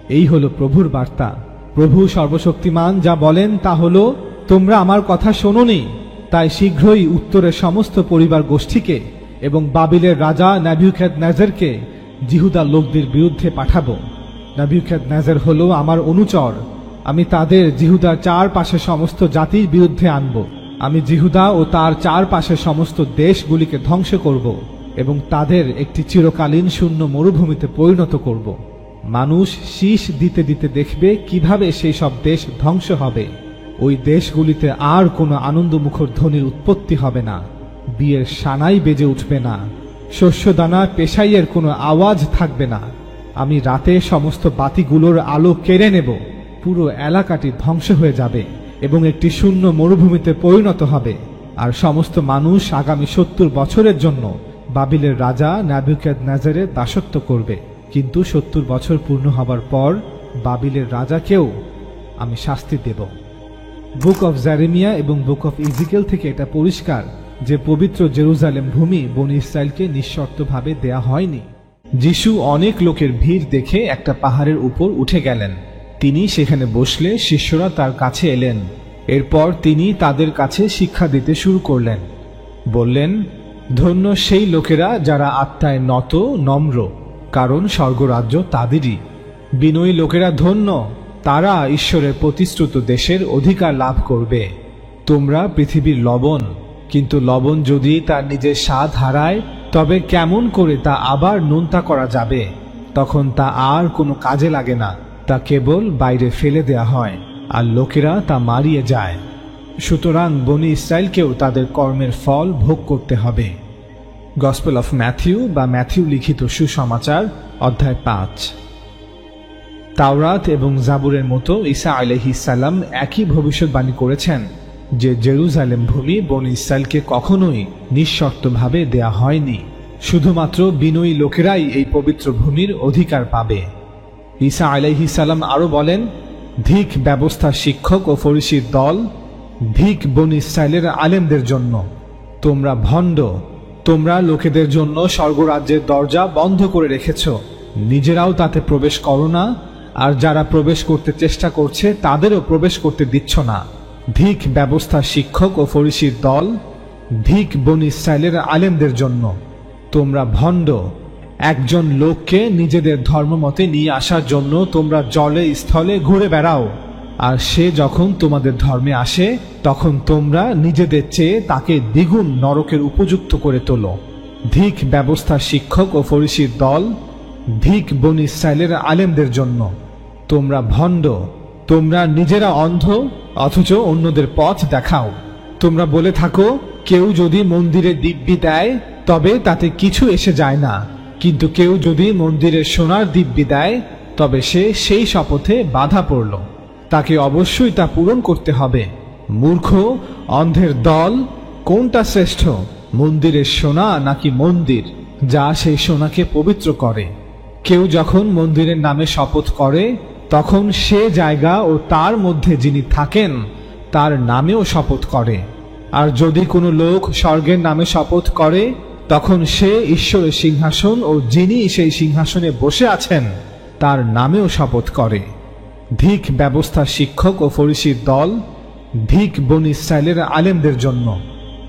এই হলো প্রভুর বার্তা। প্রভু সর্বশক্তিমান যা বলেন তা হলো, তোমরা আমার কথা শোনোনি, তাই শীঘ্রই উত্তরের সমস্ত পরিবার গোষ্ঠীকে এবং বাবিলের রাজা নেবুকাদনেজারকে জিহুদার লোকদের বিরুদ্ধে পাঠাবো। নেবুকাদনেজার হলো আমার অনুচর। আমি তাদের জিহুদার চারপাশে সমস্ত জাতির বিরুদ্ধে আনব। আমি জিহুদা ও তার চারপাশে সমস্ত দেশগুলিকে ধ্বংস করব এবং তাদের একটি চিরকালীন শূন্য মরুভূমিতে পরিণত করব। মানুষ শীষ দিতে দিতে দেখবে কিভাবে সেই সব দেশ ধ্বংস হবে। ওই দেশগুলিতে আর কোনো আনন্দমুখর ধ্বনির উৎপত্তি হবে না, বিয়ের সানাই বেজে উঠবে না, শস্যদানা পেশাইয়ের কোনো আওয়াজ থাকবে না। আমি রাতে সমস্ত বাতিগুলোর আলো কেড়ে নেব, পুরো এলাকাটি ধ্বংস হয়ে যাবে এবং একটি শূন্য মরুভূমিতে পরিণত হবে। আর সমস্ত মানুষ আগামী 70 বছরের জন্য বাবিলের রাজা নেবুকাদনেজারের দাসত্ব করবে। কিন্তু 70 বছর পূর্ণ হবার পর বাবিলের রাজাকেও আমি শাস্তি দেব। বুক অফ জেরেমিয়া এবং বুক অফ ইজিকেল থেকে এটা পরিষ্কার যে পবিত্র জেরুজালেম ভূমি বনী ইসরায়েলকে নিঃশর্তভাবে দেয়া হয়নি। যিশু অনেক লোকের ভিড় দেখে একটা পাহাড়ের উপর উঠে গেলেন। তিনি সেখানে বসলে শিষ্যরা তার কাছে এলেন। এরপর তিনি তাদের কাছে শিক্ষা দিতে শুরু করলেন। বললেন, ধন্য সেই লোকেরা যারা আত্মায় নত নম্র, কারণ স্বর্গরাজ্য তাদেরই। বিনয়ী লোকেরা ধন্য, তারা ঈশ্বরের প্রতিশ্রুত দেশের অধিকার লাভ করবে। তোমরা পৃথিবীর লবণ, কিন্তু লবণ যদি তার নিজের স্বাদ হারায় তবে কেমন করে তা আবার নোনতা করা যাবে? তখন তা আর কোনো কাজে লাগে না, তা কেবল বাইরে ফেলে দেয়া হয়, আর লোকেরা তা মারিয়ে যায়। সুতরাং বনী ইসরায়েলকেও তাদের কর্মের ফল ভোগ করতে হবে। গসপেল অফ ম্যাথিউ বা ম্যাথিউ লিখিত সুসমাচার, অধ্যায় 5। তাওরাত এবং জাবুরের মতো ঈসা আলাইহিস সালাম একই ভবিষ্যৎবাণী করেছেন যে জেরুজালেম ভূমি বনী ইসরায়েলকে কখনোই নিঃশর্তভাবে দেয়া হয়নি। শুধুমাত্র বিনয়ী লোকেরাই এই পবিত্র ভূমির অধিকার পাবে। ঈসা আলাইহিস সালাম আরো বলেন, ধিক ব্যবস্থার শিক্ষক ও ফরিসির দল, ধিক বনী ইসরায়েলের আলেমদের জন্য, তোমরা ভণ্ড, তোমরা লোকেদের জন্য স্বর্গরাজ্যের দরজা বন্ধ করে রেখেছ, নিজেরাও তাতে প্রবেশ করো না, আর যারা প্রবেশ করতে চেষ্টা করছে তাদেরও প্রবেশ করতে দিচ্ছ না। ধিক ব্যবস্থার শিক্ষক ও ফরিসির দল, ধিক বনী ইসরায়েলের আলেমদের জন্য, তোমরা ভণ্ড। একজন লোককে নিজেদের ধর্মমতে নিয়ে আসার জন্য তোমরা জলে স্থলে ঘুরে বেড়াও, আর সে যখন তোমাদের ধর্মে আসে তখন তোমরা নিজেদের চেয়ে তাকে দ্বিগুণ নরকের উপযুক্ত করে তোলো। ধিক ব্যবস্থার শিক্ষক ও ফরিসির দল, ধিক বনী ইসরায়েলের আলেমদের জন্য, তোমরা ভণ্ড। তোমরা নিজেরা অন্ধ, অথচ অন্যদের পথ দেখাও। তোমরা বলে থাকো, কেউ যদি মন্দিরে দিব্যি দেয় তবে তাতে কিছু এসে যায় না, কিন্তু কেউ যদি মন্দিরের সোনার দিব্যি দেয় তবে সে সেই শপথে বাধা পড়ল, তাকে অবশ্যই তা পূরণ করতে হবে। মূর্খ, অন্ধের দল, কোনটা শ্রেষ্ঠ, মন্দিরের সোনা নাকি মন্দির যা সেই সোনাকে পবিত্র করে? কেউ যখন মন্দিরের নামে শপথ করে তখন সে জায়গা ও তার মধ্যে যিনি থাকেন তার নামেও শপথ করে। আর যদি কোনো লোক স্বর্গের নামে শপথ করে তখন সে ঈশ্বরের সিংহাসন ও যিনি সেই সিংহাসনে বসে আছেন তার নামেও শপথ করে। ধিক ব্যবস্থার শিক্ষক ও ফরিসির দল, ধিক বনী ইসরায়েলের আলেমদের জন্য,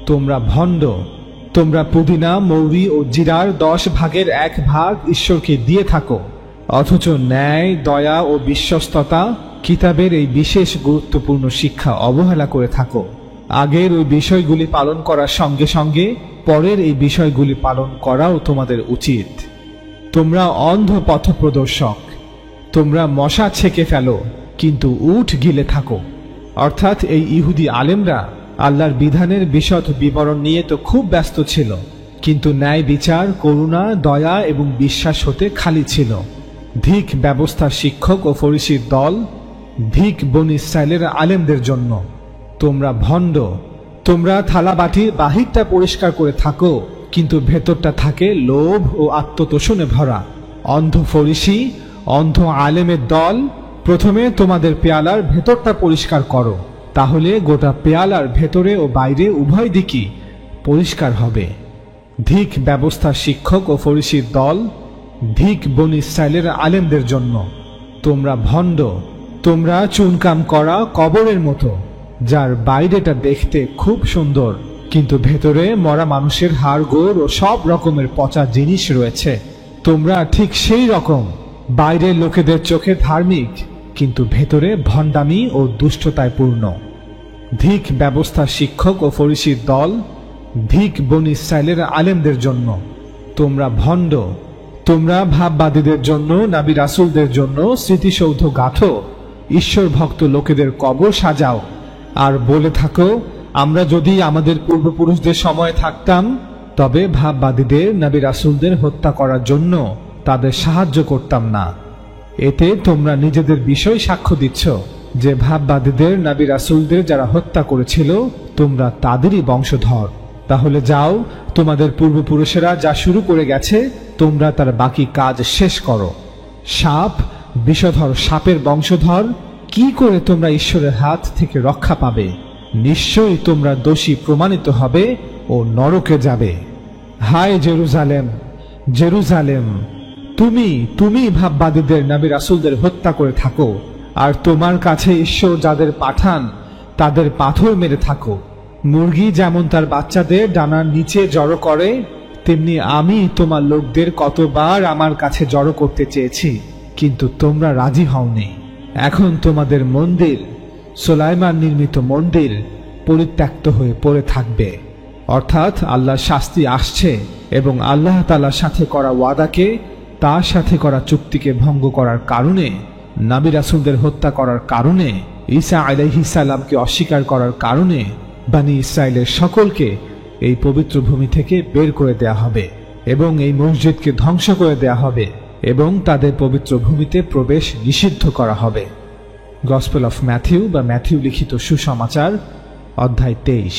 তোমরা ভণ্ড। তোমরা পুদিনা, মৌরি ও জিরার 10 ভাগের 1 ভাগ ঈশ্বরকে দিয়ে থাকো, অথচ ন্যায়, দয়া ও বিশ্বস্ততা, কিতাবের এই বিশেষ গুরুত্বপূর্ণ শিক্ষা অবহেলা করে থাকো। আগের ওই বিষয়গুলি পালন করার সঙ্গে সঙ্গে পরের এই বিষয়গুলি পালন করাও তোমাদের উচিত। তোমরা অন্ধ পথপ্রদর্শক, তোমরা মশা ছেকে ফেলো কিন্তু উট গিলে থাকো। অর্থাৎ এই ইহুদি আলেমরা আল্লাহর বিধানের বিশদ বিবরণ নিয়ে তো খুব ব্যস্ত ছিল, কিন্তু ন্যায় বিচার, করুণা, দয়া এবং বিশ্বাস হতে খালি ছিল। ধিক ব্যবস্থার শিক্ষক ও ফরিসির দল, ধিক বনী ইসরায়েলের আলেমদের জন্য, তোমরা ভণ্ড। তোমরা থালা বাটির বাহিরটা পরিষ্কার করে থাকো, কিন্তু ভেতরটা থাকে লোভ ও আত্মতোষণে ভরা। অন্ধ ফরিসি, অন্ধ আলেমের দল, প্রথমে তোমাদের পেয়ালার ভেতরটা পরিষ্কার করো, তাহলে গোটা পেয়ালার ভেতরে ও বাইরে উভয় দিকই পরিষ্কার হবে। ধিক ব্যবস্থার শিক্ষক ও ফরিসির দল, ধিক বনী ইসরায়েলের আলেমদের জন্য, তোমরা ভণ্ড। তোমরা চুনকাম করা কবরের মতো, যার বাইরেটা দেখতে খুব সুন্দর কিন্তু ভেতরে মরা মানুষের হাড় গোড় ও সব রকমের পচা জিনিস রয়েছে। তোমরা ঠিক সেই রকম, বাইরের লোকেদের চোখে ধার্মিক কিন্তু ভেতরে ভণ্ডামি ও দুষ্টতায় পূর্ণ। ধিক ব্যবস্থার শিক্ষক ও ফরিসির দল, ধিক বনী ইসরায়েলের আলেমদের জন্য, তোমরা ভণ্ড। তোমরা ভাববাদীদের জন্য, নবী রাসূলদের জন্য স্মৃতিসৌধ গাঁথো, ঈশ্বর ভক্ত লোকেদের কবর সাজাও, আর বলে থাকো, আমরা যদি আমাদের পূর্বপুরুষদের সময় থাকতাম তবে ভাববাদীদের, নবী রাসূলদের হত্যা করার জন্য তাদের সাহায্য করতাম না। এতে তোমরা নিজেদের বিষয় সাক্ষ্য দিচ্ছ যে ভাববাদীদের, নবী রাসূলদের যারা হত্যা করেছিল তোমরা তাদেরই বংশধর। তাহলে যাও, তোমাদের পূর্বপুরুষেরা যা শুরু করে গেছে তোমরা তার বাকি কাজ শেষ করো। সাপ, বিষধর সাপের বংশধর, কি করে তোমরা ঈশ্বরের হাত থেকে রক্ষা পাবে? নিশ্চয়ই তোমরা দোষী প্রমাণিত হবে ও নরকে যাবে। হায় জেরুজালেম, জেরুজালেম, তুমি ভাববাদীদের, নবী রাসূলদের হত্যা করে থাকো, আর তোমার কাছে ঈশ্বর যাদের পাঠান তাদের পাথর মেরে থাকো। মুরগি যেমন তার বাচ্চাদের ডানার নিচে জড়ো করে, তেমনি আমি তোমার লোকদের কতবার আমার কাছে জড়ো করতে চেয়েছি, কিন্তু তোমরা রাজি হওনি। এখন তোমাদের মন্দির, সুলাইমান নির্মিত মন্দির, পরিত্যক্ত হয়ে পড়ে থাকবে। অর্থাৎ আল্লাহর শাস্তি আসছে এবং আল্লাহ তাআলার সাথে করা ওয়াদাকে, তার সাথে করা চুক্তিকে ভঙ্গ করার কারণে, নবী রাসূলদের হত্যা করার কারণে, ঈসা আলাইহিস সালামকে অস্বীকার করার কারণে বনী ইসরাইলের সকলকে এই পবিত্র ভূমি থেকে বের করে দেয়া হবে এবং এই মসজিদকে ধ্বংস করে দেয়া হবে এবং তাদের পবিত্র ভূমিতে প্রবেশ নিষিদ্ধ করা হবে। গসপেল অফ ম্যাথিউ বা ম্যাথিউ লিখিত সুসমাচার, অধ্যায় 23।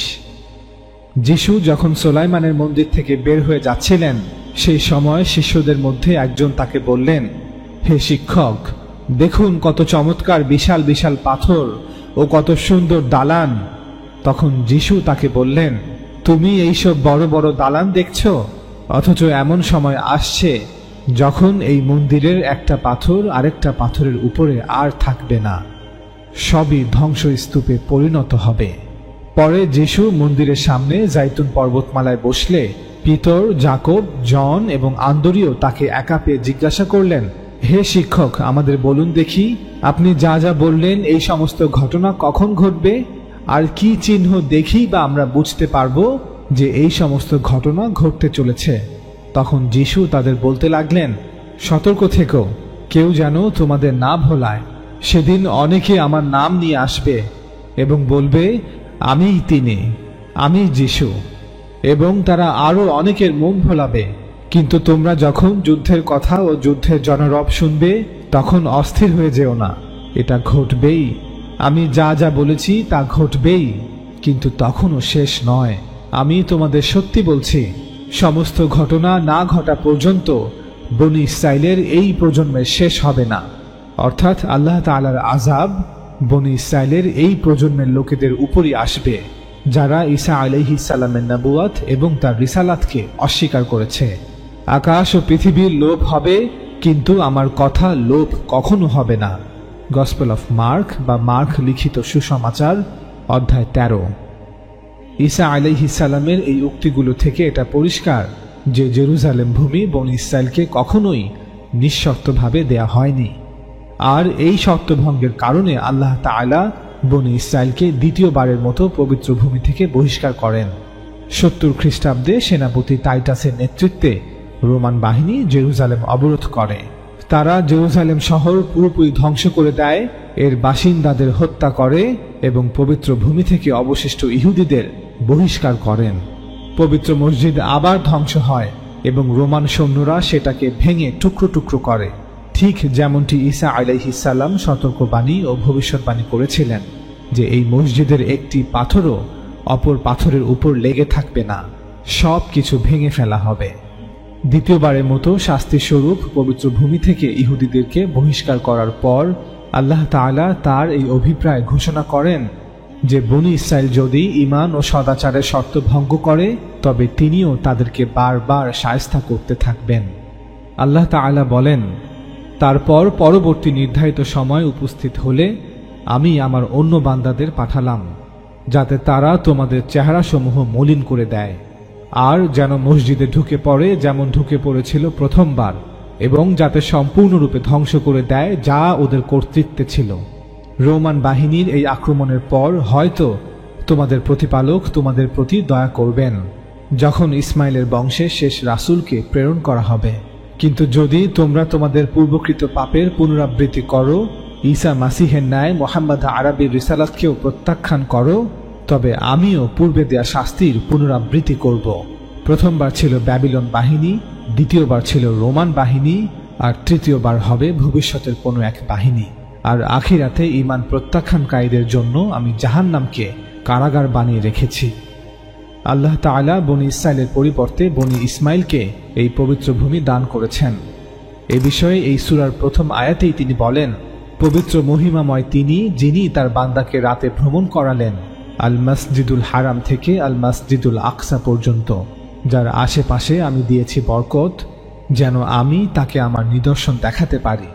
যিশু যখন সুলাইমানের মন্দির থেকে বের হয়ে যাচ্ছিলেন, সেই সময় শিষ্যদের মধ্যে একজন তাকে বললেন, হে শিক্ষক, দেখুন কত চমৎকার বিশাল বিশাল পাথর ও কত সুন্দর দালান। তখন যিশু তাকে বললেন, তুমি এইসব বড় বড় দালান দেখছো, অথচ এমন সময় আসছে যখন এই মন্দিরের একটা পাথর আরেকটা পাথরের উপরে আর থাকবে না, সবই ধ্বংসস্তূপে পরিণত হবে। পরে যিশু মন্দিরের সামনে জাইতুন পর্বতমালায় বসলে পিতর, যাকব, জন এবং আন্দ্রিয় তাকে একা পেয়ে জিজ্ঞাসা করলেন, হে শিক্ষক, আমাদের বলুন দেখি, আপনি যা যা বললেন এই সমস্ত ঘটনা কখন ঘটবে, আর কি চিহ্ন দেখি বা আমরা বুঝতে পারবো যে এই সমস্ত ঘটনা ঘটতে চলেছে? তখন যিশু তাদের বলতে লাগলেন, সতর্ক থেকো, কেউ যেন তোমাদের না ভোলায়। সেদিন অনেকে আমার নাম নিয়ে আসবে এবং বলবে, আমিই তিনি, আমি যিশু, এবং তারা আরো অনেকের মন ভোলাবে। কিন্তু তোমরা যখন যুদ্ধের কথা ও যুদ্ধের জনরব শুনবে তখন অস্থির হয়ে যেও না, এটা ঘটবেই। আমি যা যা বলেছি তা ঘটবেই, কিন্তু তখনও শেষ নয়। আমি তোমাদের সত্যি বলছি, সমস্ত ঘটনা না ঘটা পর্যন্ত বনী ইসরাইলের এই প্রজন্মের শেষ হবে না। অর্থাৎ আল্লাহ তাআলার আযাব বনী ইসরাইলের এই প্রজন্মের লোকেদের উপরই আসবে, যারা ঈসা আলাইহিস সালামের নবুয়ত এবং তার রিসালাতকে অস্বীকার করেছে। আকাশ ও পৃথিবীর লোভ হবে, কিন্তু আমার কথা লোভ কখনো হবে না। গসপেল অফ মার্ক বা মার্ক লিখিত সুসমাচার, অধ্যায় 13। ঈসা আলাইহিস সালামের এই উক্তিগুলো থেকে এটা পরিষ্কার যে জেরুজালেম ভূমি বনী ইসরাইলকে কখনোই নিঃশর্তভাবে দেয়া হয়নি, আর এই শর্তভঙ্গের কারণে আল্লাহ তাআলা বনী ইসরাইলকে দ্বিতীয়বারের মতো পবিত্র ভূমি থেকে বহিষ্কার করেন। 70 খ্রিস্টাব্দে সেনাপতি টাইটাসের নেতৃত্বে রোমান বাহিনী জেরুজালেম অবরোধ করে। তারা জেরুজালেম শহর পুরোপুরি ধ্বংস করে দেয়, এর বাসিন্দাদের হত্যা করে এবং পবিত্র ভূমি থেকে অবশিষ্ট ইহুদিদের বহিষ্কার করেন। পবিত্র মসজিদ আবার ধ্বংস হয় এবং রোমান সৈন্যরা সেটাকে ভেঙে টুকরো টুকরো করে, ঠিক যেমনটি ঈসা আলাইহিস সালাম সতর্কবাণী ও ভবিষ্যৎবাণী করেছিলেন যে এই মসজিদের একটি পাথরও অপর পাথরের উপর লেগে থাকবে না, সব কিছু ভেঙে ফেলা হবে। দ্বিতীয়বারের মতো শাস্তিস্বরূপ পবিত্র ভূমি থেকে ইহুদিদেরকে বহিষ্কার করার পর আল্লাহ তাআলা তার এই অভিপ্রায় ঘোষণা করেন যে বনী ইসরাইল যদি ঈমান ও সদাচারের শর্ত ভঙ্গ করে তবে তিনিও তাদেরকে বারবার শায়েস্তা করতে থাকবেন। আল্লাহ তাআলা বলেন, তারপর পরবর্তী নির্ধারিত সময় উপস্থিত হলে আমি আমার অন্য বান্দাদের পাঠালাম, যাতে তারা তোমাদের চেহারাসমূহ মলিন করে দেয়, আর যেন মসজিদে ঢুকে পড়ে যেমন ঢুকে পড়েছিল প্রথমবার, এবং যাতে সম্পূর্ণরূপে ধ্বংস করে দেয় যা ওদের কর্তৃত্বে ছিল। রোমান বাহিনীর এই আক্রমণের পর হয়তো তোমাদের প্রতিপালক তোমাদের প্রতি দয়া করবেন, যখন ইসমাইলের বংশের শেষ রাসূলকে প্রেরণ করা হবে কিন্তু যদি তোমরা তোমাদের পূর্বকৃত পাপের পুনরাবৃত্তি করো, ঈসা মাসিহের ন্যায় মুহাম্মদ আরবীর রিসালাতকেও প্রত্যাখ্যান করো, তবে আমিও পূর্বে দেয়া শাস্তির পুনরাবৃত্তি করব। প্রথমবার ছিল ব্যাবিলন বাহিনী, দ্বিতীয়বার ছিল রোমান বাহিনী, আর তৃতীয়বার হবে ভবিষ্যতের কোনো এক বাহিনী। আর আখিরাতে ঈমান প্রত্যাখ্যানকারীদের জন্য আমি জাহান্নামকে কারাগার বানিয়ে রেখেছি। আল্লাহ তাআলা বনী ইসরাইলের পরিবর্তে বনী ইসমাইলকে এই পবিত্র ভূমি দান করেছেন। এ বিষয়ে এই সূরার প্রথম আয়াতেই তিনি বলেন, পবিত্র মহিমাময় তিনি, যিনি তার বান্দাকে রাতে ভ্রমণ করালেন আল মসজিদুল হারাম থেকে আল মসজিদুল আকসা পর্যন্ত, যার আশেপাশে আমি দিয়েছি বরকত, যেন আমি তাকে আমার নিদর্শন দেখাতে পারি।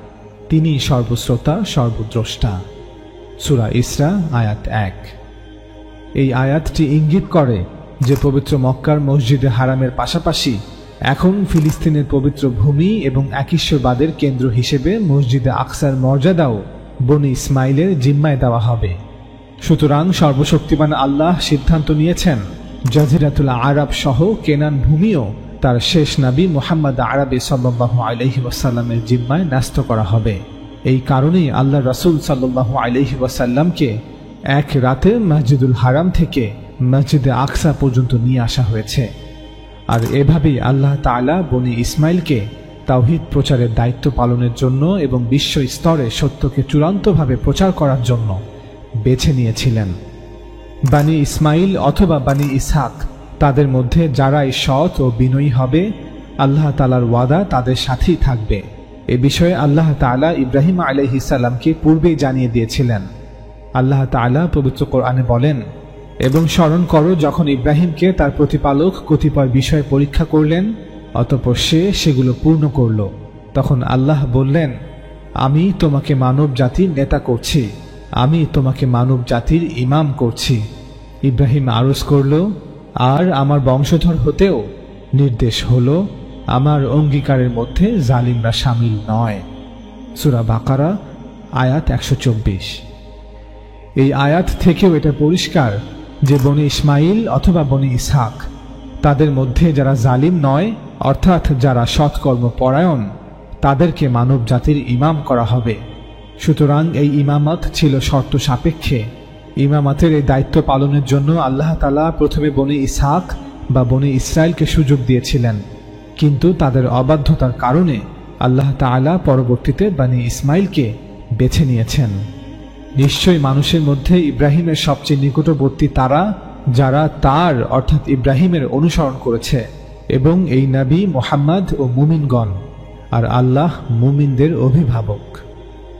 তিনি সর্বশ্রোতা, সর্বদ্রষ্টা। সূরা ইসরা আয়াত 1। এই আয়াতটি ইঙ্গিত করে যে পবিত্র মক্কার মসজিদে হারামের পাশাপাশি এখন ফিলিস্তিনের পবিত্র ভূমি এবং একঈশ্বরবাদের কেন্দ্র হিসেবে মসজিদে আকসার মর্যাদাও বনী ইসমাইলের জিম্মায় দেওয়া হবে। সুতরাং সর্বশক্তিমান আল্লাহ সিদ্ধান্ত নিয়েছেন জাজিরাতুল আরব সহ কেনান ভূমিও তার শেষ নবী মুহাম্মদ আরবী সাল্লাল্লাহু আলাইহি ওয়াসাল্লামের জিম্মায় ন্যস্ত করা হবে। এই কারণেই আল্লাহ রাসূল সাল্লাল্লাহু আলাইহি ওয়াসাল্লামকে এক রাতে মসজিদুল হারাম থেকে মসজিদে আকসা পর্যন্ত নিয়ে আসা হয়েছে। আর এভাবেই আল্লাহ তাআলা বনী ইসমাইলকে তাওহীদ প্রচারের দায়িত্ব পালনের জন্য এবং বিশ্ব স্তরে সত্যকে চূড়ান্তভাবে প্রচার করার জন্য বেছে নিয়েছিলেন। বানি ইসমাইল অথবা বানি ইসহাক, তাদের মধ্যে যারাই সৎ ও বিনয়ী হবে, আল্লাহ তাআলার ওয়াদা তাদের সাথেই থাকবে। এ বিষয়ে আল্লাহ তাআলা ইব্রাহিম আলাইহিস সালামকে পূর্বেই জানিয়ে দিয়েছিলেন। আল্লাহ তাআলা পবিত্র কোরআনে বলেন, এবং স্মরণ করো যখন ইব্রাহিমকে তার প্রতিপালক কতিপয় বিষয়ে পরীক্ষা করলেন, অতঃপর সে সেগুলো পূর্ণ করল। তখন আল্লাহ বললেন, আমি তোমাকে মানব জাতির নেতা করছি, আমি তোমাকে মানব জাতির ইমাম করছি। ইব্রাহিম আরজ করল, আর আমার বংশধর হতেও নির্দেশ হল, আমার অঙ্গীকারের মধ্যে জালিমরা শামিল নয়। সূরা বাকারা আয়াত 124। এই আয়াত থেকেও এটা পরিষ্কার যে বনী ইসমাইল অথবা বনী ইসহাক, তাদের মধ্যে যারা জালিম নয়, অর্থাৎ যারা সৎকর্ম পরায়ণ, তাদেরকে মানব জাতির ইমাম করা হবে। সুতরাং এই ইমামত ছিল শর্ত সাপেক্ষে। ইমামতের এই দায়িত্ব পালনের জন্য আল্লাহ তাআলা প্রথমে বনী ইসহাক বা বনী ইসরাইলকে সুযোগ দিয়েছিলেন, কিন্তু তাদের অবাধ্যতার কারণে আল্লাহ তাআলা পরবর্তীতে বনী ইসমাইলকে বেছে নিয়েছেন। নিশ্চয়ই মানুষের মধ্যে ইব্রাহিমের সবচেয়ে নিকটবর্তী তারা, যারা তার অর্থাৎ ইব্রাহিমের অনুসরণ করেছে, এবং এই নবী মুহাম্মদ ও মুমিনগণ, আর আল্লাহ মুমিনদের অভিভাবক।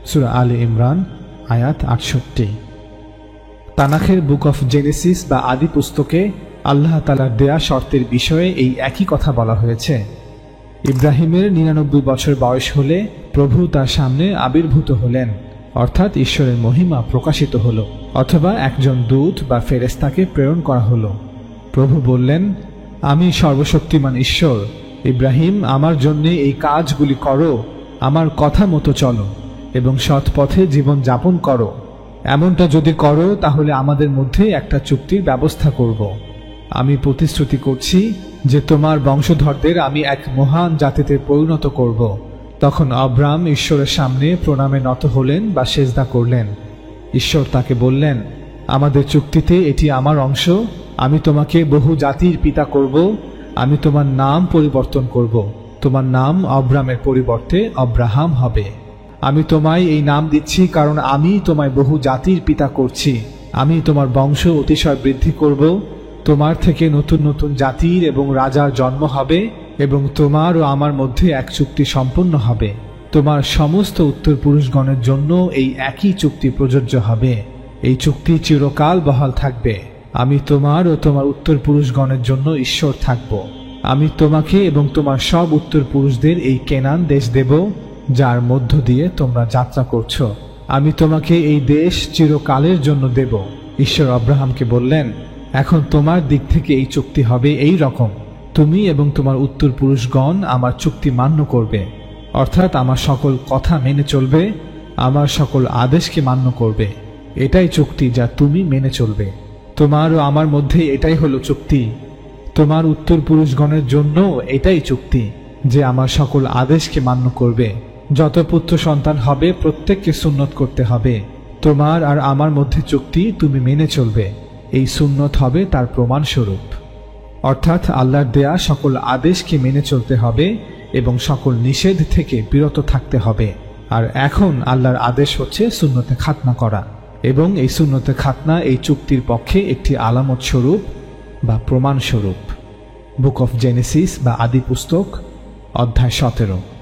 সূরা আলে ইমরান আয়াত 68। তানাখের বুক অফ জেনেসিস বা আদি পুস্তকে আল্লাহ তাআলার দেয়া শর্তের বিষয়ে এই একই কথা বলা হয়েছে। ইব্রাহিমের 99 বছর বয়স হলে প্রভু তার সামনে আবির্ভূত হলেন, অর্থাৎ ঈশ্বরের মহিমা প্রকাশিত হল, অথবা একজন দূত বা ফেরেশতাকে প্রেরণ করা হলো। প্রভু বললেন, আমি সর্বশক্তিমান ঈশ্বর, ইব্রাহিম, আমার জন্য এই কাজগুলি করো, আমার কথা মতো চলো এবং সৎ পথে জীবন যাপন করো। এমনটা যদি করো তাহলে আমাদের মধ্যে একটা চুক্তির ব্যবস্থা করব। আমি প্রতিশ্রুতি করছি যে তোমার বংশধরদের আমি এক মহান জাতিতে পরিণত করব। তখন আব্রাম ঈশ্বরের সামনে প্রণামে নত হলেন বা সেজদা করলেন। ঈশ্বর তাকে বললেন, আমাদের চুক্তিতে এটি আমার অংশ। আমি তোমাকে বহু জাতির পিতা করব, আমি তোমার নাম পরিবর্তন করব, তোমার নাম আব্রামের পরিবর্তে আব্রাহাম হবে। আমি তোমায় এই নাম দিচ্ছি কারণ আমি তোমায় বহু জাতির পিতা করছি। আমি তোমার বংশ অতিশয় বৃদ্ধি করব, তোমার থেকে নতুন নতুন জাতির এবং রাজার জন্ম হবে, এবং তোমার ও আমার মধ্যে এক চুক্তি সম্পন্ন হবে। তোমার সমস্ত উত্তর পুরুষগণের জন্য এই একই চুক্তি প্রযোজ্য হবে। এই চুক্তি চিরকাল বহাল থাকবে। আমি তোমার ও তোমার উত্তর পুরুষগণের জন্য ঈশ্বর থাকব। আমি তোমাকে এবং তোমার সব উত্তর পুরুষদের এই কেনান দেশ দেব, যার মধ্য দিয়ে তোমরা যাত্রা করছো। আমি তোমাকে এই দেশ চিরকালের জন্য দেব। ঈশ্বর আব্রাহামকে বললেন, এখন তোমার দিক থেকে এই চুক্তি হবে এই রকম, তুমি এবং তোমার উত্তর পুরুষগণ আমার চুক্তি মান্য করবে, অর্থাৎ আমার সকল কথা মেনে চলবে, আমার সকল আদেশকে মান্য করবে। এটাই চুক্তি যা তুমি মেনে চলবে। তোমার ও আমার মধ্যে এটাই হলো চুক্তি। তোমার উত্তর পুরুষগণের জন্য এটাই চুক্তি, যে আমার সকল আদেশকে মান্য করবে। যত পুত্র সন্তান হবে প্রত্যেককে সুন্নত করতে হবে। তোমার আর আমার মধ্যে চুক্তি, তুমি মেনে চলবে। এই সুন্নত হবে তার প্রমাণস্বরূপ। অর্থাৎ আল্লাহর দেয়া সকল আদেশকে মেনে চলতে হবে এবং সকল নিষেধ থেকে বিরত থাকতে হবে। আর এখন আল্লাহর আদেশ হচ্ছে সুন্নতে খাতনা করা, এবং এই সুন্নতে খাতনা এই চুক্তির পক্ষে একটি আলামত স্বরূপ বা প্রমাণস্বরূপ। বুক অফ জেনেসিস বা আদি পুস্তক, অধ্যায় 17।